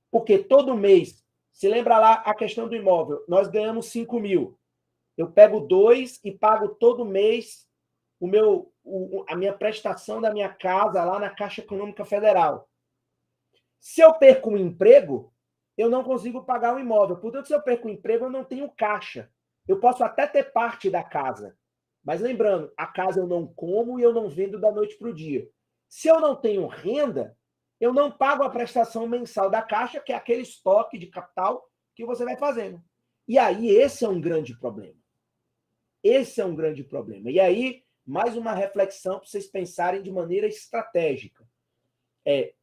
Porque todo mês, se lembra lá a questão do imóvel, nós ganhamos 5 mil. Eu pego 2 e pago todo mês a minha prestação da minha casa lá na Caixa Econômica Federal. Se eu perco um emprego, eu não consigo pagar o imóvel. Portanto, se eu perco o emprego, eu não tenho caixa. Eu posso até ter parte da casa. Mas lembrando, a casa eu não como e eu não vendo da noite para o dia. Se eu não tenho renda, eu não pago a prestação mensal da Caixa, que é aquele estoque de capital que você vai fazendo. E aí, esse é um grande problema. Esse é um grande problema. E aí, mais uma reflexão para vocês pensarem de maneira estratégica.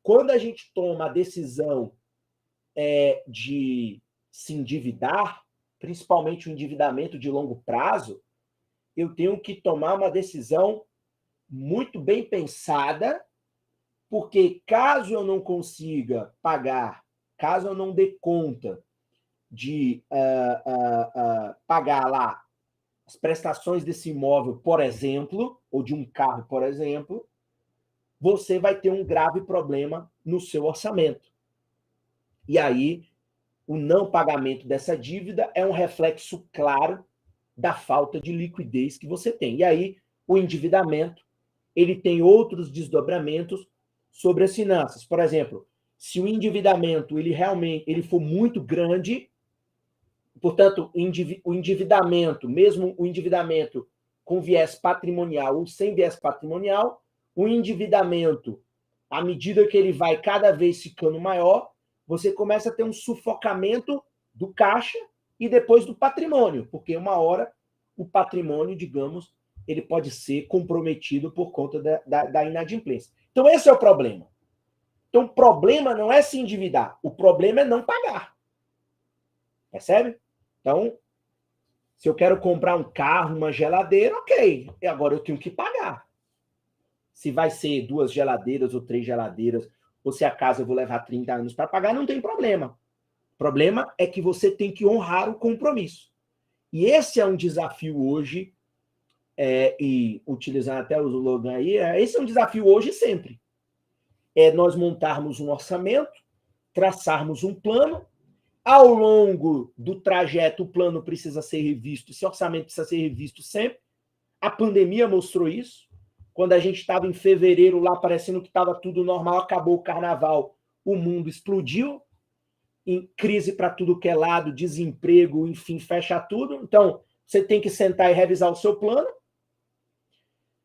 Quando a gente toma a decisão de se endividar, principalmente o endividamento de longo prazo, eu tenho que tomar uma decisão muito bem pensada, porque caso eu não consiga pagar, caso eu não dê conta de pagar lá as prestações desse imóvel, por exemplo, ou de um carro, por exemplo, você vai ter um grave problema no seu orçamento. E aí, o não pagamento dessa dívida é um reflexo claro da falta de liquidez que você tem. E aí, o endividamento, ele tem outros desdobramentos sobre as finanças. Por exemplo, se o endividamento ele for muito grande, portanto, o endividamento, mesmo o endividamento com viés patrimonial ou sem viés patrimonial, o endividamento, à medida que ele vai cada vez ficando maior, você começa a ter um sufocamento do caixa e depois do patrimônio, porque uma hora o patrimônio, digamos, ele pode ser comprometido por conta da inadimplência. Então, esse é o problema. Então, o problema não é se endividar, o problema é não pagar. Percebe? Então, se eu quero comprar um carro, uma geladeira, ok. E agora eu tenho que pagar. Se vai ser 2 geladeiras ou 3 geladeiras, ou se a casa eu vou levar 30 anos para pagar, não tem problema. O problema é que você tem que honrar o compromisso. E esse é um desafio hoje, e utilizando até o slogan aí, esse é um desafio hoje e sempre. É nós montarmos um orçamento, traçarmos um plano. Ao longo do trajeto, o plano precisa ser revisto, esse orçamento precisa ser revisto sempre. A pandemia mostrou isso. Quando a gente estava em fevereiro lá, parecendo que estava tudo normal, acabou o carnaval, o mundo explodiu, em crise para tudo que é lado, desemprego, enfim, fecha tudo. Então, você tem que sentar e revisar o seu plano.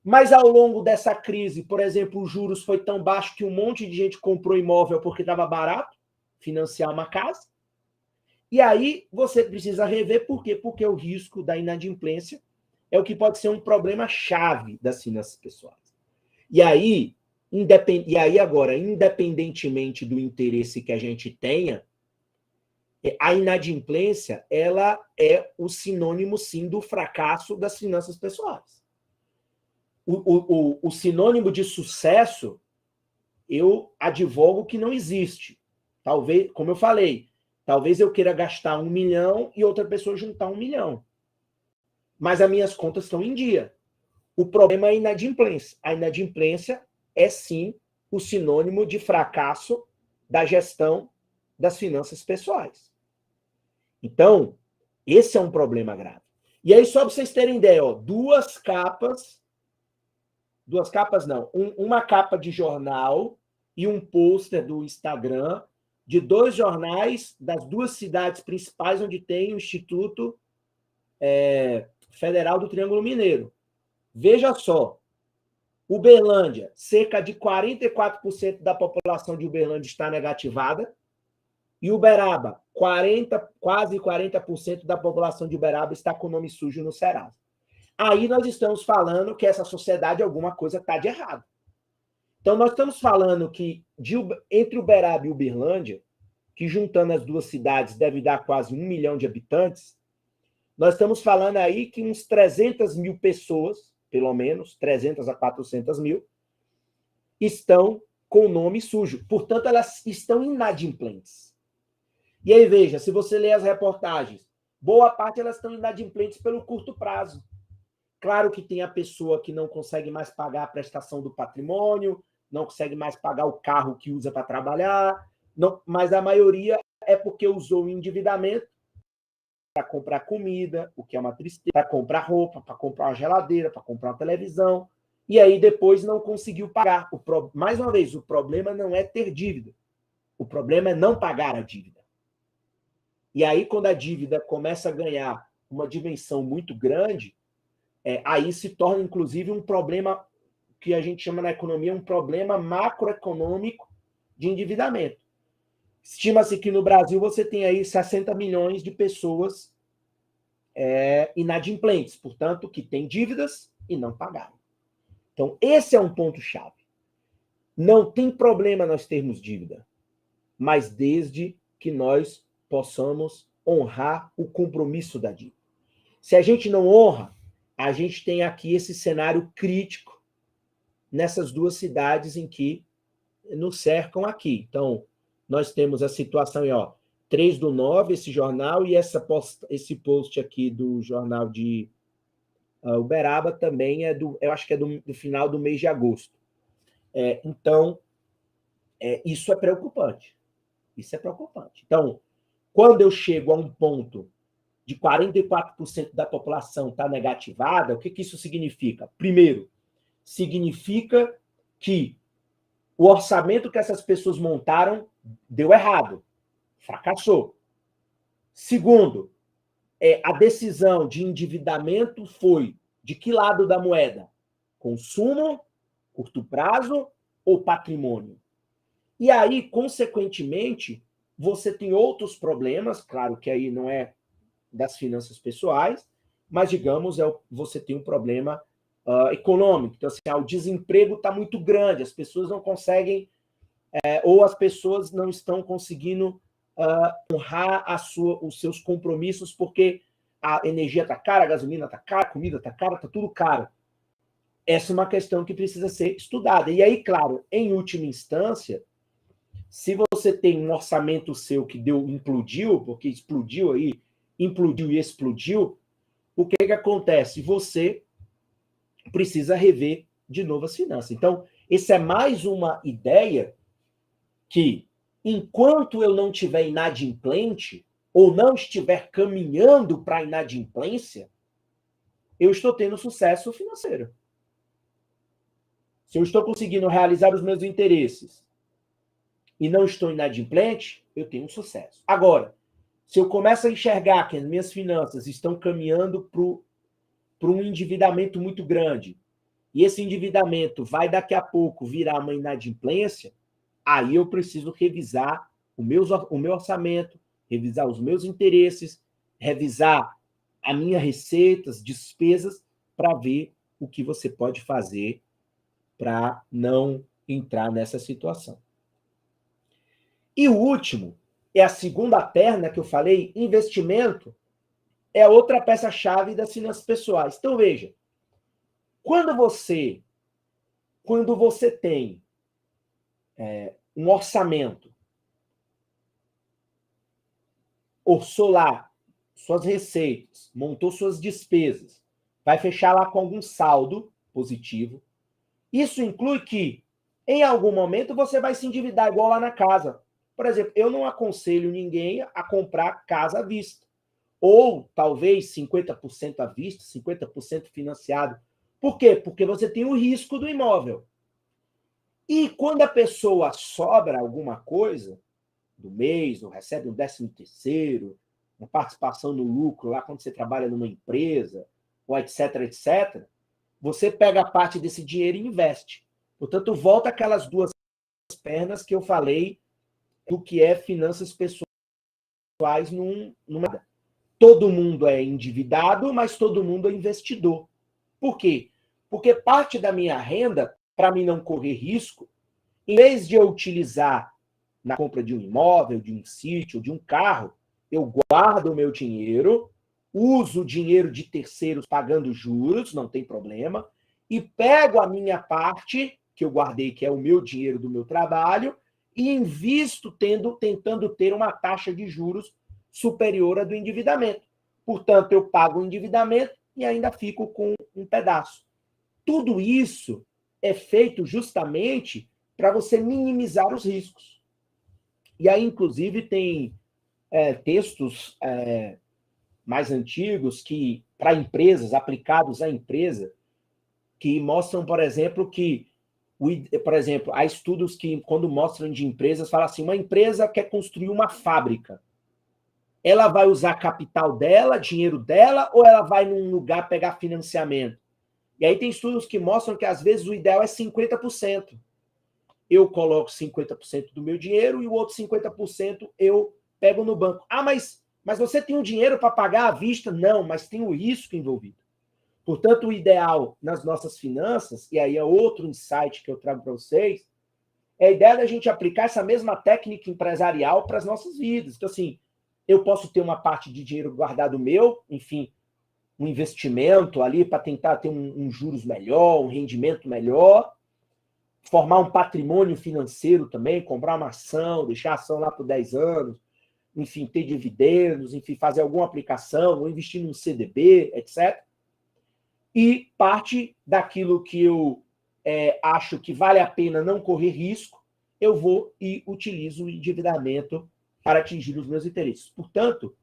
Mas ao longo dessa crise, por exemplo, os juros foi tão baixo que um monte de gente comprou imóvel porque estava barato financiar uma casa. E aí você precisa rever por quê? Porque o risco da inadimplência é o que pode ser um problema chave das finanças pessoais. E aí, E aí agora, independentemente do interesse que a gente tenha, a inadimplência, ela é o sinônimo, sim, do fracasso das finanças pessoais. O sinônimo de sucesso, eu advogo que não existe. Talvez, como eu falei, talvez eu queira gastar 1 milhão e outra pessoa juntar 1 milhão. Mas as minhas contas estão em dia. O problema é a inadimplência. A inadimplência é, sim, o sinônimo de fracasso da gestão das finanças pessoais. Então, esse é um problema grave. E aí, só para vocês terem ideia, ó, duas capas não, uma capa de jornal e um pôster do Instagram de 2 jornais das 2 cidades principais onde tem o Instituto Federal do Triângulo Mineiro. Veja só, Uberlândia, cerca de 44% da população de Uberlândia está negativada, e Uberaba, quase 40% da população de Uberaba está com o nome sujo no Serasa. Aí nós estamos falando que essa sociedade, alguma coisa está de errado. Então, nós estamos falando que entre Uberaba e Uberlândia, que juntando as 2 cidades deve dar quase 1 milhão de habitantes, nós estamos falando aí que uns 300 mil pessoas, pelo menos, 300 a 400 mil, estão com o nome sujo. Portanto, elas estão inadimplentes. E aí, veja, se você ler as reportagens, boa parte elas estão inadimplentes pelo curto prazo. Claro que tem a pessoa que não consegue mais pagar a prestação do patrimônio, não consegue mais pagar o carro que usa para trabalhar, não, mas a maioria é porque usou o endividamento para comprar comida, o que é uma tristeza, para comprar roupa, para comprar uma geladeira, para comprar uma televisão, e aí depois não conseguiu pagar. Mais uma vez, o problema não é ter dívida, o problema é não pagar a dívida. E aí, quando a dívida começa a ganhar uma dimensão muito grande, aí se torna, inclusive, um problema que a gente chama na economia um problema macroeconômico de endividamento. Estima-se que no Brasil você tem aí 60 milhões de pessoas inadimplentes, portanto, que têm dívidas e não pagaram. Então, esse é um ponto-chave. Não tem problema nós termos dívida, mas desde que nós possamos honrar o compromisso da dívida. Se a gente não honra, a gente tem aqui esse cenário crítico nessas 2 cidades em que nos cercam aqui. Então, nós temos a situação, 3/9, esse jornal, e esse post aqui do jornal de Uberaba também eu acho que é do final do mês de agosto. Então, isso é preocupante. Isso é preocupante. Então, quando eu chego a um ponto de 44% da população está negativada, o que isso significa? Primeiro, significa que o orçamento que essas pessoas montaram deu errado, fracassou. Segundo, a decisão de endividamento foi de que lado da moeda? Consumo, curto prazo ou patrimônio? E aí, consequentemente, você tem outros problemas, claro que aí não é das finanças pessoais, mas, digamos, você tem um problema econômico. Então, assim, o desemprego está muito grande, as pessoas não conseguem, ou as pessoas não estão conseguindo honrar os seus compromissos, porque a energia está cara, a gasolina está cara, a comida está cara, está tudo caro. Essa é uma questão que precisa ser estudada. E aí, claro, em última instância, se você tem um orçamento seu que implodiu, porque explodiu aí, implodiu e explodiu, o que acontece? Você precisa rever de novo as finanças. Então, essa é mais uma ideia que, enquanto eu não estiver inadimplente, ou não estiver caminhando para a inadimplência, eu estou tendo sucesso financeiro. Se eu estou conseguindo realizar os meus interesses e não estou inadimplente, eu tenho sucesso. Agora, se eu começo a enxergar que as minhas finanças estão caminhando para um endividamento muito grande, e esse endividamento vai daqui a pouco virar uma inadimplência, aí eu preciso revisar o meu orçamento, revisar os meus interesses, revisar a minha receita, as despesas, para ver o que você pode fazer para não entrar nessa situação. E o último, é a segunda perna que eu falei, investimento, é outra peça-chave das finanças pessoais. Então, veja, quando você tem um orçamento, orçou lá suas receitas, montou suas despesas, vai fechar lá com algum saldo positivo, isso inclui que, em algum momento, você vai se endividar igual lá na casa. Por exemplo, eu não aconselho ninguém a comprar casa à vista. Ou, talvez, 50% à vista, 50% financiado. Por quê? Porque você tem o risco do imóvel. E quando a pessoa sobra alguma coisa do mês, ou recebe um 13º, uma participação no lucro, lá quando você trabalha numa empresa, ou etc., etc., você pega a parte desse dinheiro e investe. Portanto, volta aquelas duas pernas que eu falei do que é finanças pessoais numa... Todo mundo é endividado, mas todo mundo é investidor. Por quê? Porque parte da minha renda, para mim não correr risco, em vez de eu utilizar na compra de um imóvel, de um sítio, de um carro, eu guardo o meu dinheiro, uso o dinheiro de terceiros pagando juros, não tem problema, e pego a minha parte, que eu guardei, que é o meu dinheiro do meu trabalho, e invisto tentando ter uma taxa de juros superior à do endividamento. Portanto, eu pago o endividamento e ainda fico com um pedaço. Tudo isso é feito justamente para você minimizar os riscos. E aí, inclusive, tem textos mais antigos que, para empresas, aplicados à empresa, que mostram, por exemplo, que, por exemplo, há estudos que, quando mostram de empresas, falam assim, uma empresa quer construir uma fábrica. Ela vai usar capital dela, dinheiro dela, ou ela vai num lugar pegar financiamento? E aí tem estudos que mostram que, às vezes, o ideal é 50%. Eu coloco 50% do meu dinheiro e o outro 50% eu pego no banco. Ah, mas você tem o dinheiro para pagar à vista? Não, mas tem o risco envolvido. Portanto, o ideal nas nossas finanças, e aí é outro insight que eu trago para vocês, é a ideia da gente aplicar essa mesma técnica empresarial para as nossas vidas. Então, assim, eu posso ter uma parte de dinheiro guardado meu, enfim, um investimento ali para tentar ter um juros melhor, um rendimento melhor, formar um patrimônio financeiro também, comprar uma ação, deixar a ação lá por 10 anos, enfim, ter dividendos, enfim, fazer alguma aplicação, ou investir num CDB, etc. E parte daquilo que eu acho que vale a pena não correr risco, eu vou e utilizo o endividamento para atingir os meus interesses. Portanto,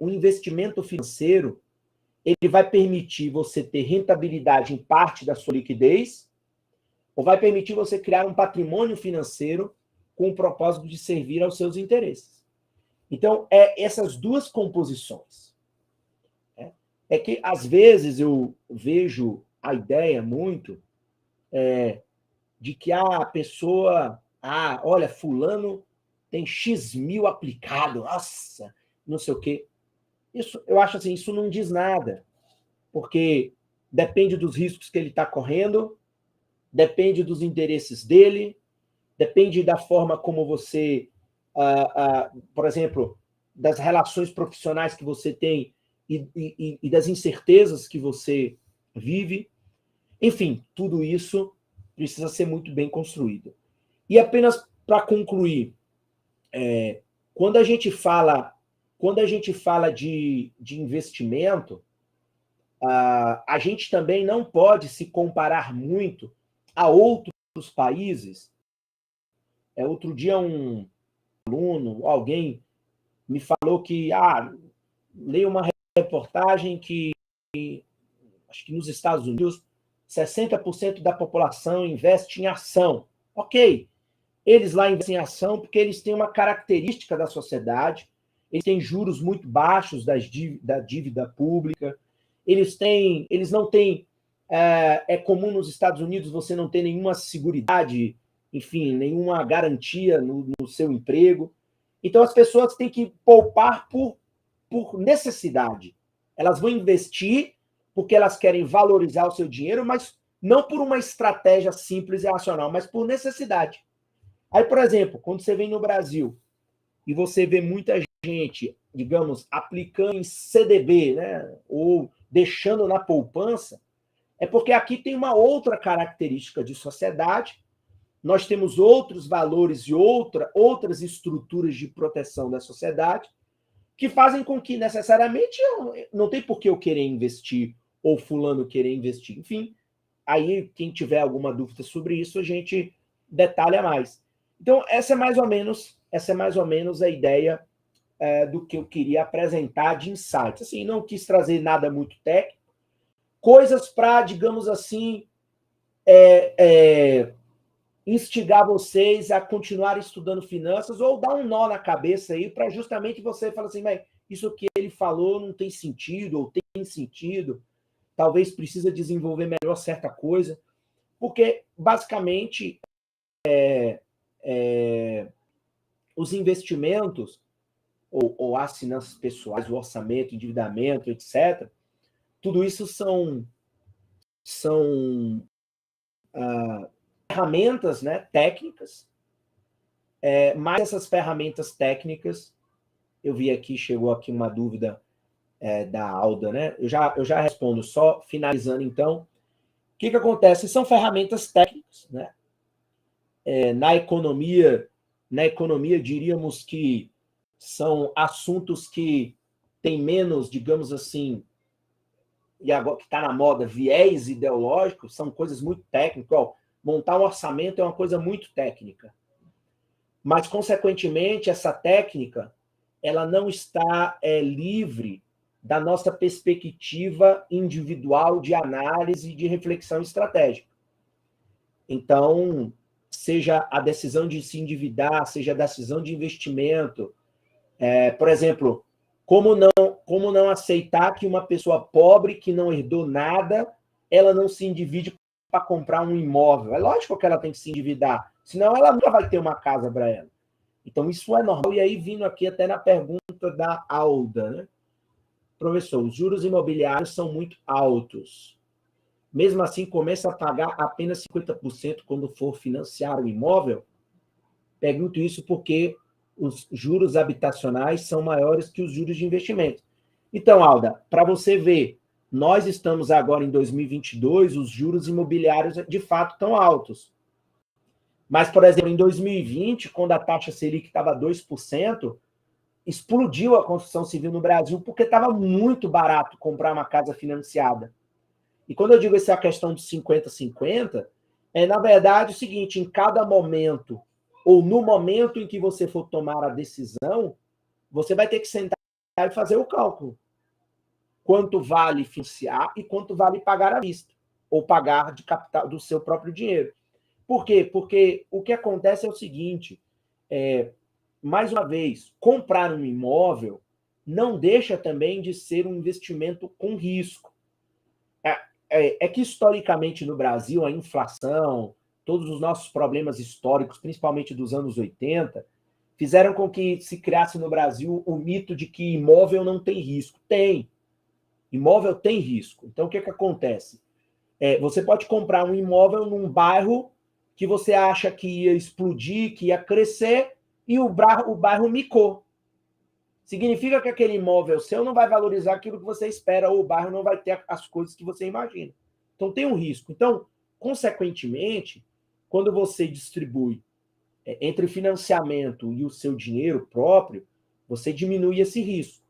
o investimento financeiro ele vai permitir você ter rentabilidade em parte da sua liquidez, ou vai permitir você criar um patrimônio financeiro com o propósito de servir aos seus interesses. Então, essas duas composições. É que, às vezes, eu vejo a ideia muito de que a pessoa... olha, fulano tem X mil aplicado, nossa, não sei o quê. Isso, eu acho assim, isso não diz nada, porque depende dos riscos que ele está correndo, depende dos interesses dele, depende da forma como você, por exemplo, das relações profissionais que você tem e das incertezas que você vive. Enfim, tudo isso precisa ser muito bem construído. E apenas para concluir, quando a gente fala de investimento, a gente também não pode se comparar muito a outros países. Outro dia um aluno, alguém me falou que leio uma reportagem que acho que nos Estados Unidos 60% da população investe em ação. Ok, eles lá investem em ação porque eles têm uma característica da sociedade, eles têm juros muito baixos da dívida pública, eles não têm... É comum nos Estados Unidos você não ter nenhuma seguridade, enfim, nenhuma garantia no seu emprego. Então, as pessoas têm que poupar por necessidade. Elas vão investir porque elas querem valorizar o seu dinheiro, mas não por uma estratégia simples e racional, mas por necessidade. Aí, por exemplo, quando você vem no Brasil e você vê muita gente, digamos, aplicando em CDB, né, ou deixando na poupança, é porque aqui tem uma outra característica de sociedade, nós temos outros valores e outras estruturas de proteção da sociedade que fazem com que, necessariamente, não tem por que eu querer investir ou fulano querer investir. Enfim, aí, quem tiver alguma dúvida sobre isso, a gente detalha mais. Então, essa é mais ou menos a ideia do que eu queria apresentar de insights. Assim, não quis trazer nada muito técnico, coisas para, digamos assim, instigar vocês a continuar estudando finanças ou dar um nó na cabeça aí para justamente você falar assim, mas isso que ele falou não tem sentido ou tem sentido, talvez precisa desenvolver melhor certa coisa, porque basicamente os investimentos ou as finanças pessoais, o orçamento, o endividamento, etc., tudo isso são ferramentas, né, técnicas, mas essas ferramentas técnicas, eu vi aqui, chegou aqui uma dúvida da Alda, né? Eu já respondo, só finalizando então. O que acontece? São ferramentas técnicas, né? Na economia, diríamos que são assuntos que têm menos, digamos assim, e agora que está na moda, viés ideológico, são coisas muito técnicas. Ó, montar um orçamento é uma coisa muito técnica. Mas, consequentemente, essa técnica ela não está livre da nossa perspectiva individual de análise e de reflexão estratégica. Então, seja a decisão de se endividar, seja a decisão de investimento, por exemplo, como não aceitar que uma pessoa pobre que não herdou nada, ela não se endivide para comprar um imóvel? É lógico que ela tem que se endividar, senão ela nunca vai ter uma casa para ela. Então, isso é normal. E aí, vindo aqui até na pergunta da Alda, né? Professor, os juros imobiliários são muito altos. Mesmo assim, começa a pagar apenas 50% quando for financiar o imóvel? Pergunto isso porque os juros habitacionais são maiores que os juros de investimento. Então, Alda, para você ver, nós estamos agora em 2022, os juros imobiliários de fato estão altos. Mas, por exemplo, em 2020, quando a taxa Selic estava 2%, explodiu a construção civil no Brasil porque estava muito barato comprar uma casa financiada. E quando eu digo essa questão de 50-50, na verdade, o seguinte, em cada momento, ou no momento em que você for tomar a decisão, você vai ter que sentar e fazer o cálculo. Quanto vale financiar e quanto vale pagar à vista, ou pagar de capital do seu próprio dinheiro. Por quê? Porque o que acontece é o seguinte, mais uma vez, comprar um imóvel não deixa também de ser um investimento com risco. É que, historicamente, no Brasil, a inflação, todos os nossos problemas históricos, principalmente dos anos 80, fizeram com que se criasse no Brasil o mito de que imóvel não tem risco. Tem. Imóvel tem risco. Então, o que acontece? Você pode comprar um imóvel num bairro que você acha que ia explodir, que ia crescer, e o bairro micou. Significa que aquele imóvel seu não vai valorizar aquilo que você espera, ou o bairro não vai ter as coisas que você imagina. Então, tem um risco. Então, consequentemente, quando você distribui entre o financiamento e o seu dinheiro próprio, você diminui esse risco.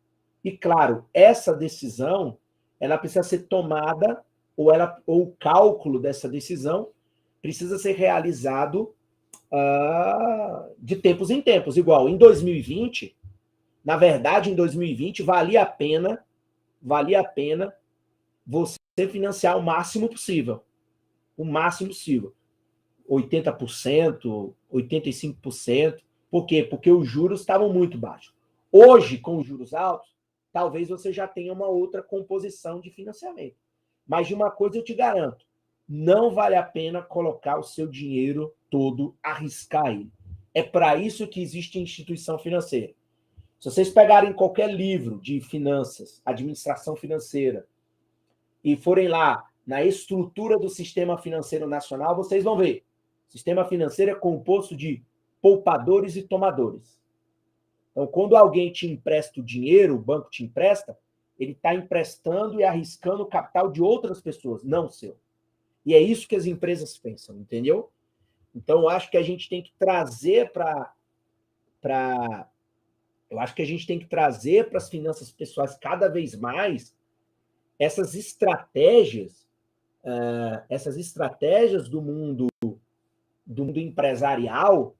E, claro, essa decisão ela precisa ser tomada, ou o cálculo dessa decisão precisa ser realizado de tempos em tempos. Igual, em 2020, na verdade, em 2020, valia a pena você financiar o máximo possível. O máximo possível. 80%, 85%. Por quê? Porque os juros estavam muito baixos. Hoje, com os juros altos, talvez você já tenha uma outra composição de financiamento. Mas de uma coisa eu te garanto, não vale a pena colocar o seu dinheiro todo, arriscar ele. É para isso que existe instituição financeira. Se vocês pegarem qualquer livro de finanças, administração financeira, e forem lá na estrutura do sistema financeiro nacional, vocês vão ver. O sistema financeiro é composto de poupadores e tomadores. Então, quando alguém te empresta o dinheiro, o banco te empresta, ele está emprestando e arriscando o capital de outras pessoas, não o seu. E é isso que as empresas pensam, entendeu? Então, eu acho que a gente tem que trazer eu acho que a gente tem que trazer para as finanças pessoais cada vez mais essas estratégias do mundo empresarial,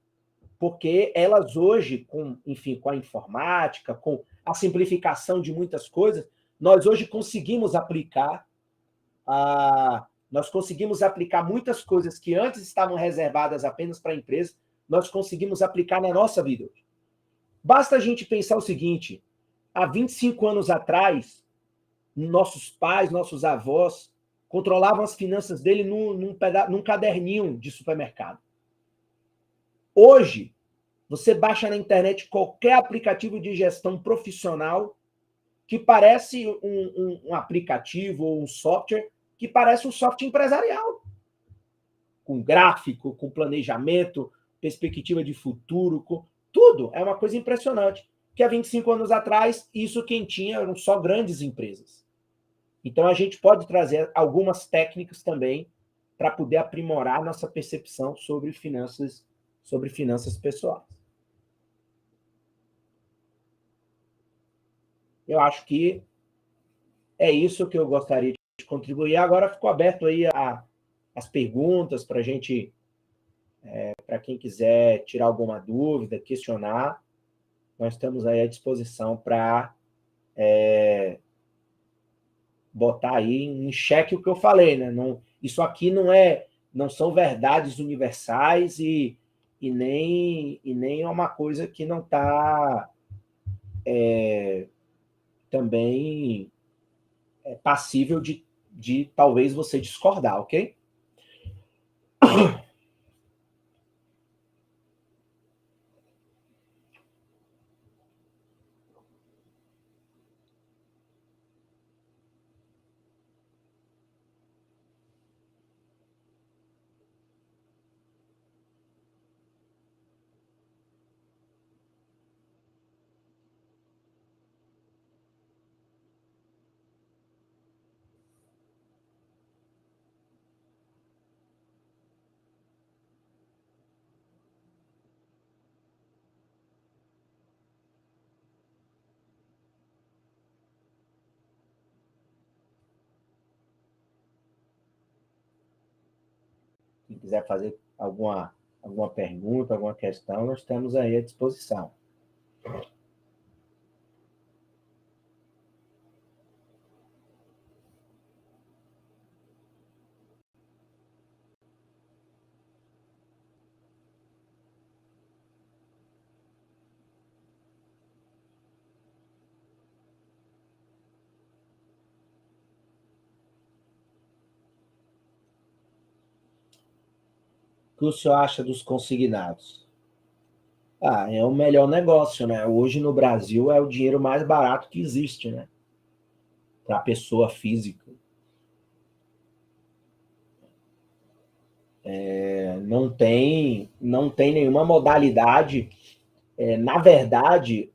porque elas hoje, com a informática, com a simplificação de muitas coisas, nós hoje conseguimos aplicar muitas coisas que antes estavam reservadas apenas para a empresa, nós conseguimos aplicar na nossa vida hoje. Basta a gente pensar o seguinte: há 25 anos atrás, nossos pais, nossos avós controlavam as finanças dele num caderninho de supermercado. Hoje, você baixa na internet qualquer aplicativo de gestão profissional que parece um aplicativo ou um software que parece um software empresarial, com gráfico, com planejamento, perspectiva de futuro, com tudo. É uma coisa impressionante. Que há 25 anos atrás, isso quem tinha eram só grandes empresas. Então, a gente pode trazer algumas técnicas também para poder aprimorar nossa percepção sobre finanças pessoais. Eu acho que é isso que eu gostaria de contribuir. Agora ficou aberto aí as perguntas para a gente, para quem quiser tirar alguma dúvida, questionar, nós estamos aí à disposição para botar aí em xeque o que eu falei, né? Não, isso aqui não são verdades universais e nem é uma coisa que não está também passível de talvez você discordar, ok? Quem quiser fazer alguma pergunta, alguma questão, nós estamos aí à disposição. O que o senhor acha dos consignados? É o melhor negócio, né? Hoje no Brasil é o dinheiro mais barato que existe, né? Para a pessoa física. Não tem nenhuma modalidade. Na verdade,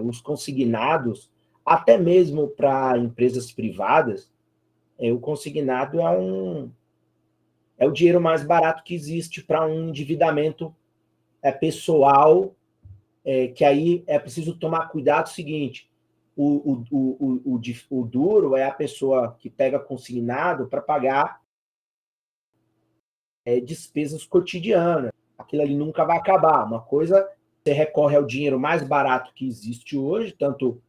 os consignados, até mesmo para empresas privadas, o consignado é o dinheiro mais barato que existe para um endividamento pessoal, que aí é preciso tomar cuidado. O seguinte: o duro é a pessoa que pega consignado para pagar despesas cotidianas. Aquilo ali nunca vai acabar. Uma coisa, você recorre ao dinheiro mais barato que existe hoje, tanto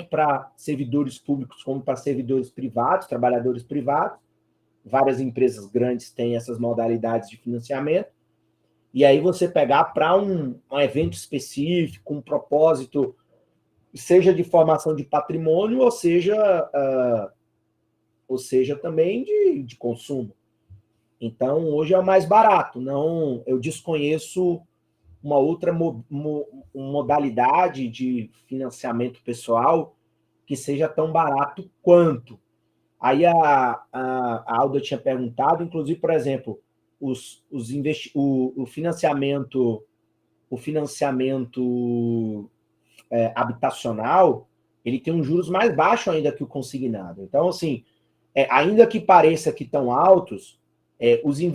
para servidores públicos como para servidores privados, trabalhadores privados. Várias empresas grandes têm essas modalidades de financiamento. E aí você pegar para um evento específico, um propósito, seja de formação de patrimônio, ou seja também de consumo. Então, hoje é o mais barato. Não, eu desconheço uma outra modalidade de financiamento pessoal que seja tão barato quanto. Aí a Alda tinha perguntado, inclusive, por exemplo, o financiamento, habitacional, ele tem um juros mais baixo ainda que o consignado. Então, assim, ainda que pareça que estão altos,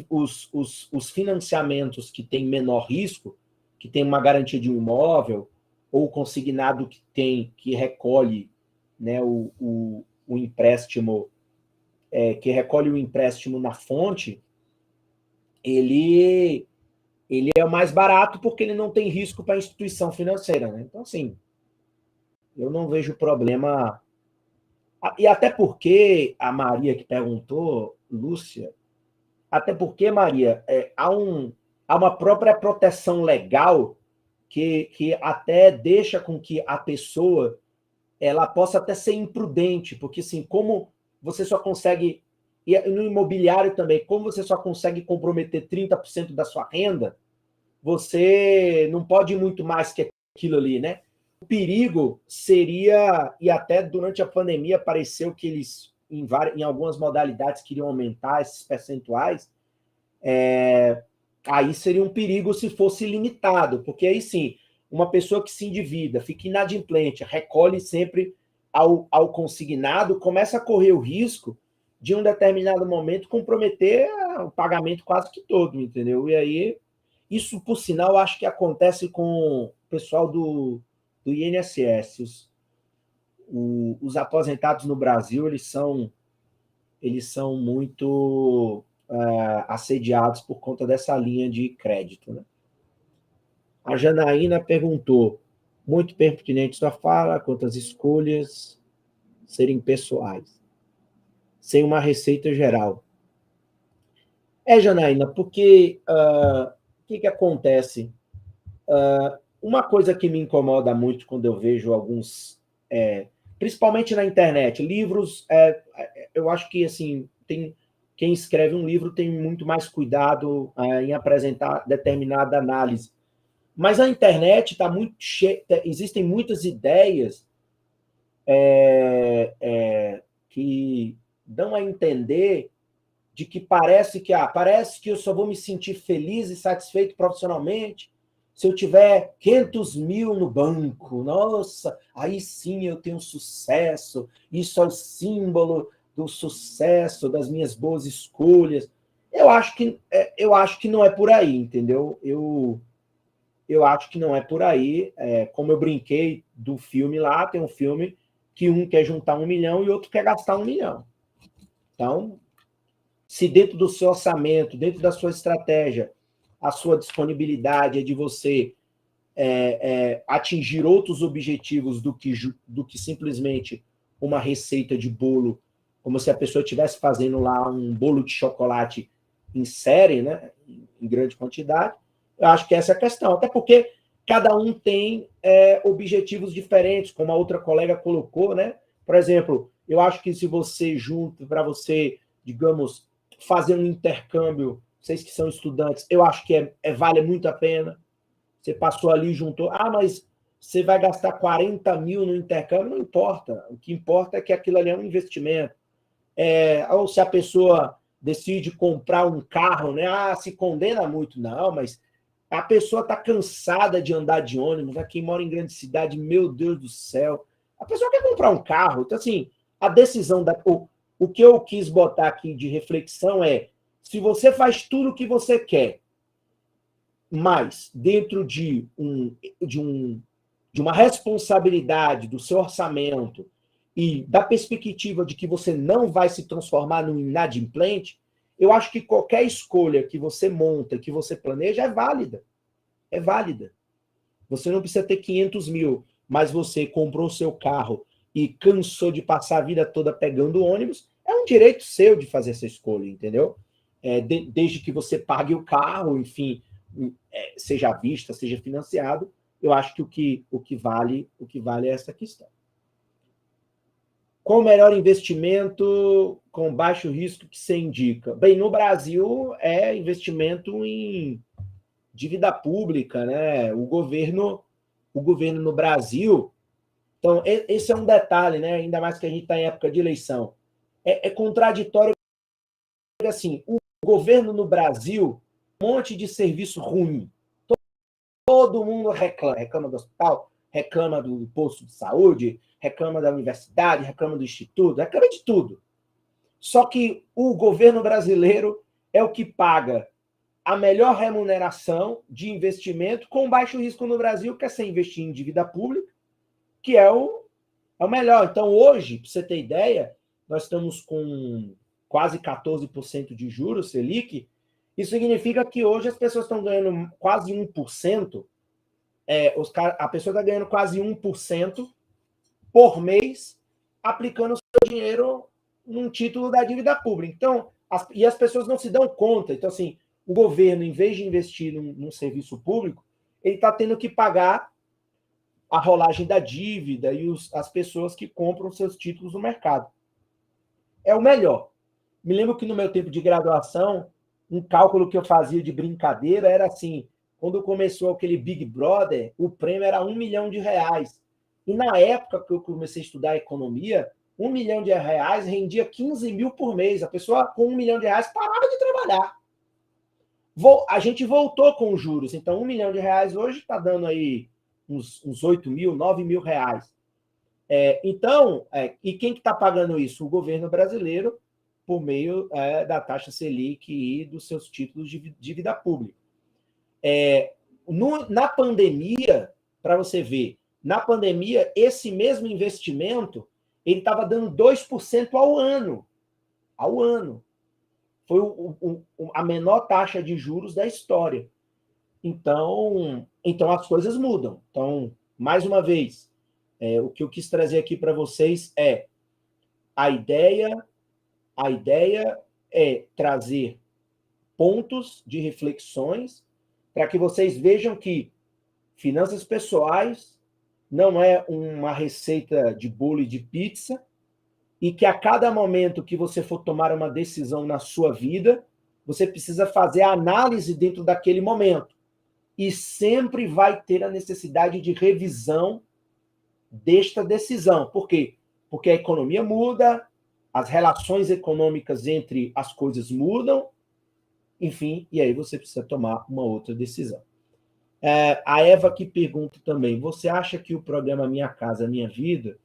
os financiamentos que têm menor risco, que tem uma garantia de um imóvel, ou o consignado que recolhe, né, o empréstimo, que recolhe o empréstimo na fonte, ele é o mais barato porque ele não tem risco para a instituição financeira. Né? Então, assim, eu não vejo problema. E até porque a Maria que perguntou, Lúcia, até porque, Maria, há uma própria proteção legal que até deixa com que a pessoa ela possa até ser imprudente, porque assim, como você só consegue, e no imobiliário também, como você só consegue comprometer 30% da sua renda, você não pode ir muito mais que aquilo ali, né? O perigo seria, e até durante a pandemia apareceu que eles, em algumas modalidades, queriam aumentar esses percentuais, aí seria um perigo se fosse limitado, porque aí sim, uma pessoa que se endivida, fica inadimplente, recolhe sempre ao consignado, começa a correr o risco de, em um determinado momento, comprometer o pagamento quase que todo, entendeu? E aí, isso, por sinal, acho que acontece com o pessoal do INSS. Os aposentados no Brasil, eles são muito assediados por conta dessa linha de crédito. Né? A Janaína perguntou, muito pertinente sua fala, quanto às escolhas serem pessoais, sem uma receita geral. Janaína, porque o que acontece? Uma coisa que me incomoda muito quando eu vejo alguns, principalmente na internet, livros, eu acho que assim, quem escreve um livro tem muito mais cuidado em apresentar determinada análise. Mas a internet está muito cheia, existem muitas ideias que dão a entender de que parece que eu só vou me sentir feliz e satisfeito profissionalmente se eu tiver 500 mil no banco. Nossa, aí sim eu tenho sucesso. Isso é o símbolo do sucesso, das minhas boas escolhas. Eu acho que não é por aí, entendeu? Eu acho que não é por aí. Como eu brinquei do filme lá, tem um filme que um quer juntar 1 milhão e outro quer gastar 1 milhão. Então, se dentro do seu orçamento, dentro da sua estratégia, a sua disponibilidade é de você atingir outros objetivos do que simplesmente uma receita de bolo, como se a pessoa estivesse fazendo lá um bolo de chocolate em série, né, em grande quantidade, eu acho que essa é a questão. Até porque cada um tem objetivos diferentes, como a outra colega colocou, né? Por exemplo, eu acho que se você junta para você, digamos, fazer um intercâmbio, vocês que são estudantes, eu acho que vale muito a pena. Você passou ali e juntou, mas você vai gastar 40 mil no intercâmbio, não importa. O que importa é que aquilo ali é um investimento. Ou se a pessoa decide comprar um carro, né? Se condena muito. Não, mas a pessoa está cansada de andar de ônibus, quem mora em grande cidade, meu Deus do céu. A pessoa quer comprar um carro. Então, assim, a decisão o que eu quis botar aqui de reflexão é, se você faz tudo o que você quer, mas dentro de uma responsabilidade do seu orçamento e da perspectiva de que você não vai se transformar num inadimplente, eu acho que qualquer escolha que você monta, que você planeja, é válida. É válida. Você não precisa ter 500 mil, mas você comprou o seu carro e cansou de passar a vida toda pegando ônibus, é um direito seu de fazer essa escolha, entendeu? Desde que você pague o carro, enfim, seja à vista, seja financiado, eu acho que o que vale é essa questão. Qual o melhor investimento com baixo risco que você indica? Bem, no Brasil é investimento em dívida pública, né? O governo no Brasil. Então, esse é um detalhe, né? Ainda mais que a gente está em época de eleição. é contraditório, assim, o governo no Brasil, um monte de serviço ruim. Todo mundo reclama do hospital, reclama do posto de saúde, reclama da universidade, reclama do instituto, reclama de tudo. Só que o governo brasileiro é o que paga a melhor remuneração de investimento com baixo risco no Brasil, que é sem investir em dívida pública, que é o melhor. Então, hoje, para você ter ideia, nós estamos com quase 14% de juros Selic. Isso significa que hoje as pessoas estão ganhando quase 1%. A pessoa está ganhando quase 1% por mês, aplicando o seu dinheiro num título da dívida pública. Então, e as pessoas não se dão conta. Então, assim, o governo, em vez de investir num serviço público, ele está tendo que pagar a rolagem da dívida e as pessoas que compram seus títulos no mercado. É o melhor. Me lembro que no meu tempo de graduação, um cálculo que eu fazia de brincadeira era assim, quando começou aquele Big Brother, o prêmio era R$1 milhão. E na época que eu comecei a estudar economia, R$1 milhão rendia 15 mil por mês. A pessoa com R$1 milhão parava de trabalhar. A gente voltou com os juros. Então, R$1 milhão hoje está dando aí uns 8 mil, 9 mil reais. Então, e quem que está pagando isso? O governo brasileiro, por meio da taxa Selic e dos seus títulos de dívida pública. Na pandemia, para você ver, na pandemia, esse mesmo investimento ele estava dando 2% ao ano. Ao ano. Foi a menor taxa de juros da história. Então as coisas mudam. Então, mais uma vez, o que eu quis trazer aqui para vocês é a ideia é trazer pontos de reflexões para que vocês vejam que finanças pessoais não é uma receita de bolo e de pizza e que a cada momento que você for tomar uma decisão na sua vida, você precisa fazer a análise dentro daquele momento. E sempre vai ter a necessidade de revisão desta decisão. Por quê? Porque a economia muda, as relações econômicas entre as coisas mudam, enfim, e aí você precisa tomar uma outra decisão. A Eva que pergunta também, você acha que o programa Minha Casa Minha Vida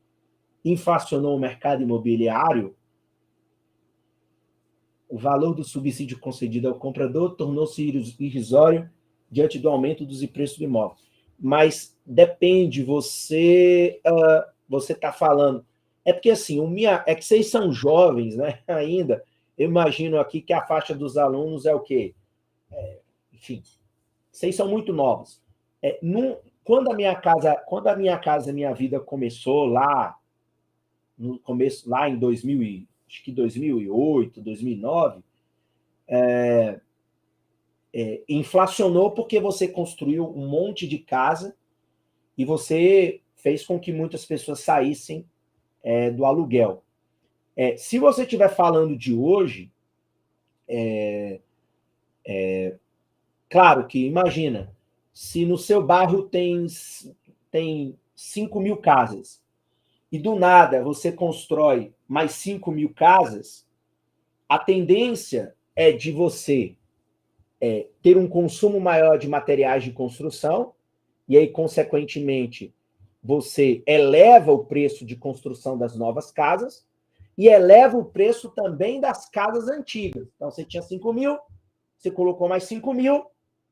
inflacionou o mercado imobiliário? O valor do subsídio concedido ao comprador tornou-se irrisório diante do aumento dos preços do imóvel. Mas depende, você está falando... É porque, assim, é que vocês são jovens, né, ainda. Eu imagino aqui que a faixa dos alunos é o quê? Enfim, vocês são muito novos. Quando a Minha Casa Minha Vida começou lá, no começo, lá em 2008, 2009, inflacionou porque você construiu um monte de casa e você fez com que muitas pessoas saíssem do aluguel. Se você estiver falando de hoje, claro que, imagina, se no seu bairro tem 5 mil casas e do nada você constrói mais 5 mil casas, a tendência é de você ter um consumo maior de materiais de construção e aí, consequentemente, você eleva o preço de construção das novas casas e eleva o preço também das casas antigas. Então, você tinha 5 mil, você colocou mais 5 mil,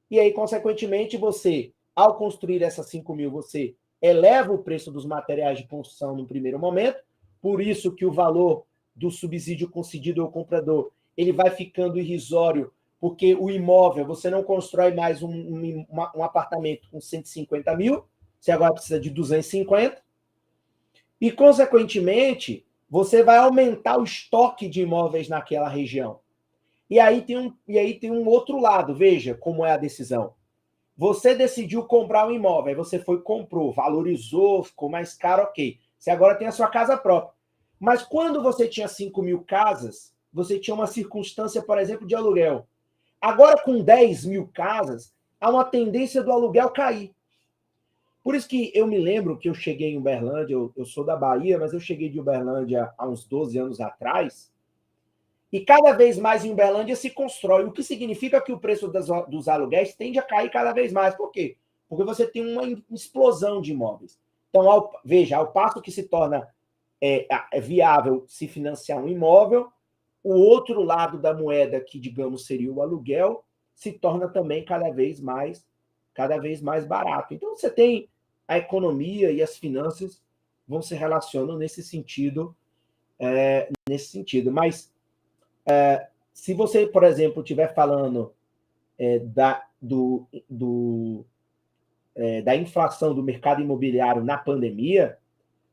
e aí, consequentemente, você, ao construir essas 5 mil, você eleva o preço dos materiais de construção no primeiro momento, por isso que o valor do subsídio concedido ao comprador ele vai ficando irrisório, porque o imóvel, você não constrói mais um apartamento com 150 mil, você agora precisa de 250, e, consequentemente, você vai aumentar o estoque de imóveis naquela região. E aí tem um outro lado, veja como é a decisão. Você decidiu comprar um imóvel, aí você foi, comprou, valorizou, ficou mais caro, ok. Você agora tem a sua casa própria. Mas quando você tinha 5 mil casas, você tinha uma circunstância, por exemplo, de aluguel. Agora, com 10 mil casas, há uma tendência do aluguel cair. Por isso que eu me lembro que eu cheguei em Uberlândia, eu sou da Bahia, mas eu cheguei de Uberlândia há uns 12 anos atrás, E cada vez mais em Uberlândia se constrói, o que significa que o preço dos aluguéis tende a cair cada vez mais. Por quê? Porque você tem uma explosão de imóveis. Então, veja, ao passo que se torna viável se financiar um imóvel, o outro lado da moeda, que, digamos, seria o aluguel, se torna também cada vez mais barato. Então, você tem a economia e as finanças vão se relacionando nesse sentido. Mas, se você, por exemplo, estiver falando da inflação do mercado imobiliário na pandemia,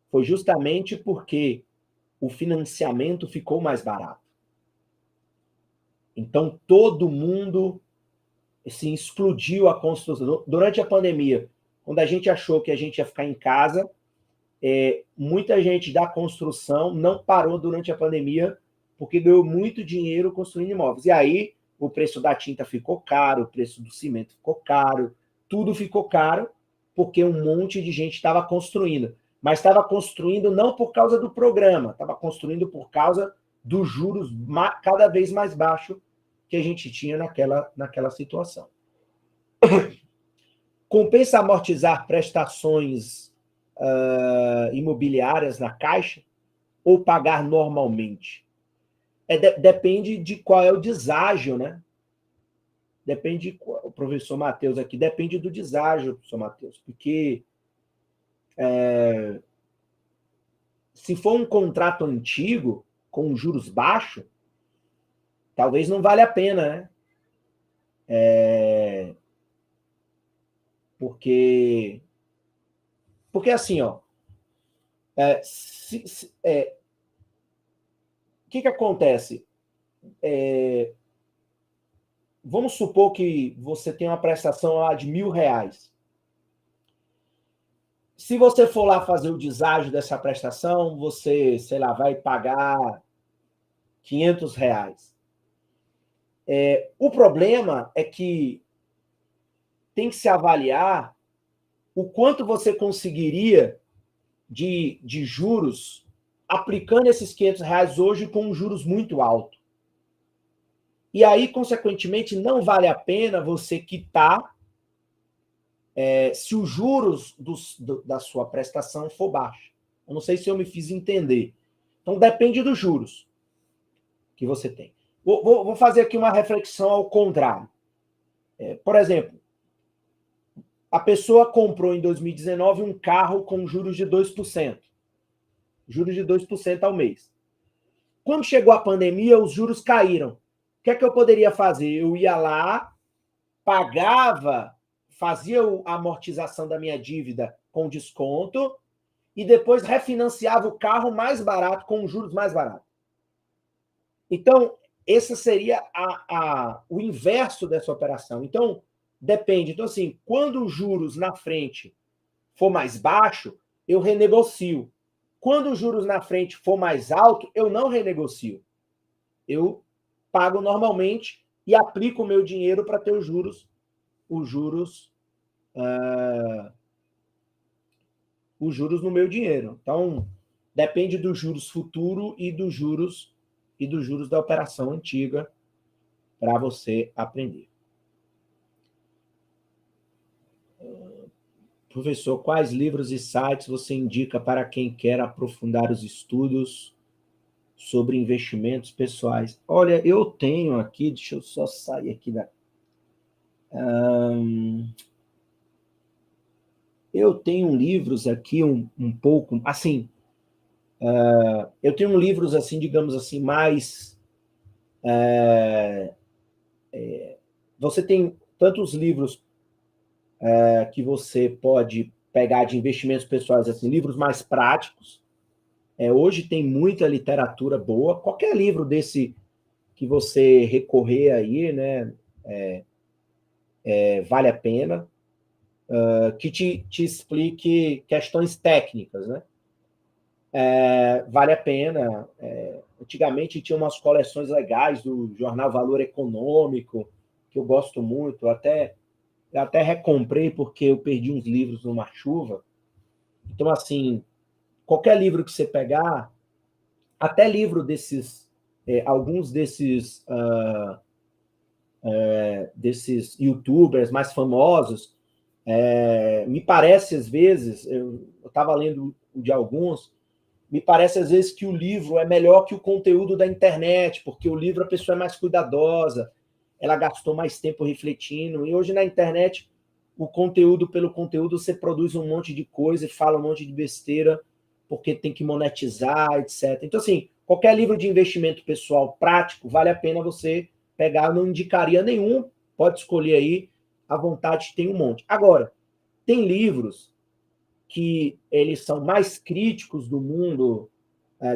foi justamente porque o financiamento ficou mais barato. Então, todo mundo assim, explodiu a construção. Durante a pandemia, quando a gente achou que a gente ia ficar em casa, muita gente da construção não parou durante a pandemia porque ganhou muito dinheiro construindo imóveis. E aí, o preço da tinta ficou caro, o preço do cimento ficou caro, tudo ficou caro porque um monte de gente estava construindo. Mas estava construindo não por causa do programa, estava construindo por causa dos juros cada vez mais baixos que a gente tinha naquela situação. Compensa amortizar prestações imobiliárias na Caixa ou pagar normalmente? Depende de qual é o deságio, né? Depende, o professor Matheus aqui, depende do deságio, professor Matheus, porque se for um contrato antigo, com juros baixos, talvez não valha a pena, né? Porque assim, ó, o que acontece? Vamos supor que você tem uma prestação lá de R$1.000. Se você for lá fazer o deságio dessa prestação, você, sei lá, vai pagar R$500. O problema é que tem que se avaliar o quanto você conseguiria de juros aplicando esses R$500 hoje com juros muito altos. E aí, consequentemente, não vale a pena você quitar se os juros da sua prestação for baixo. Eu não sei se eu me fiz entender. Então, depende dos juros que você tem. Vou fazer aqui uma reflexão ao contrário. Por exemplo, a pessoa comprou em 2019 um carro com juros de 2%. Juros de 2% ao mês. Quando chegou a pandemia, os juros caíram. O que é que eu poderia fazer? Eu ia lá, pagava, fazia a amortização da minha dívida com desconto e depois refinanciava o carro mais barato, com juros mais baratos. Então, esse seria o inverso dessa operação. Então, depende. Então, assim, quando os juros na frente for mais baixo, eu renegocio. Quando os juros na frente for mais alto, eu não renegocio. Eu pago normalmente e aplico o meu dinheiro para ter os juros no meu dinheiro. Então, depende dos juros futuro e dos juros da operação antiga para você aprender. Professor, quais livros e sites você indica para quem quer aprofundar os estudos sobre investimentos pessoais? Olha, eu tenho aqui, deixa eu só sair aqui da... eu tenho livros aqui um pouco, assim, eu tenho livros, assim, digamos assim, mais... você tem tantos livros que você pode pegar de investimentos pessoais, assim, livros mais práticos. Hoje tem muita literatura boa. Qualquer livro desse que você recorrer aí, né, vale a pena, que te explique questões técnicas, né? Vale a pena. Antigamente tinha umas coleções legais do jornal Valor Econômico, que eu gosto muito, eu até recomprei porque eu perdi uns livros numa chuva. Então, assim, qualquer livro que você pegar, até livro desses alguns desses YouTubers mais famosos, me parece, às vezes, eu estava lendo de alguns, me parece, às vezes, que o livro é melhor que o conteúdo da internet, porque o livro a pessoa é mais cuidadosa, ela gastou mais tempo refletindo, e hoje na internet, o conteúdo pelo conteúdo, você produz um monte de coisa e fala um monte de besteira, porque tem que monetizar, etc. Então, assim, qualquer livro de investimento pessoal prático, vale a pena você pegar, eu não indicaria nenhum, pode escolher aí, à vontade tem um monte. Agora, tem livros que eles são mais críticos do mundo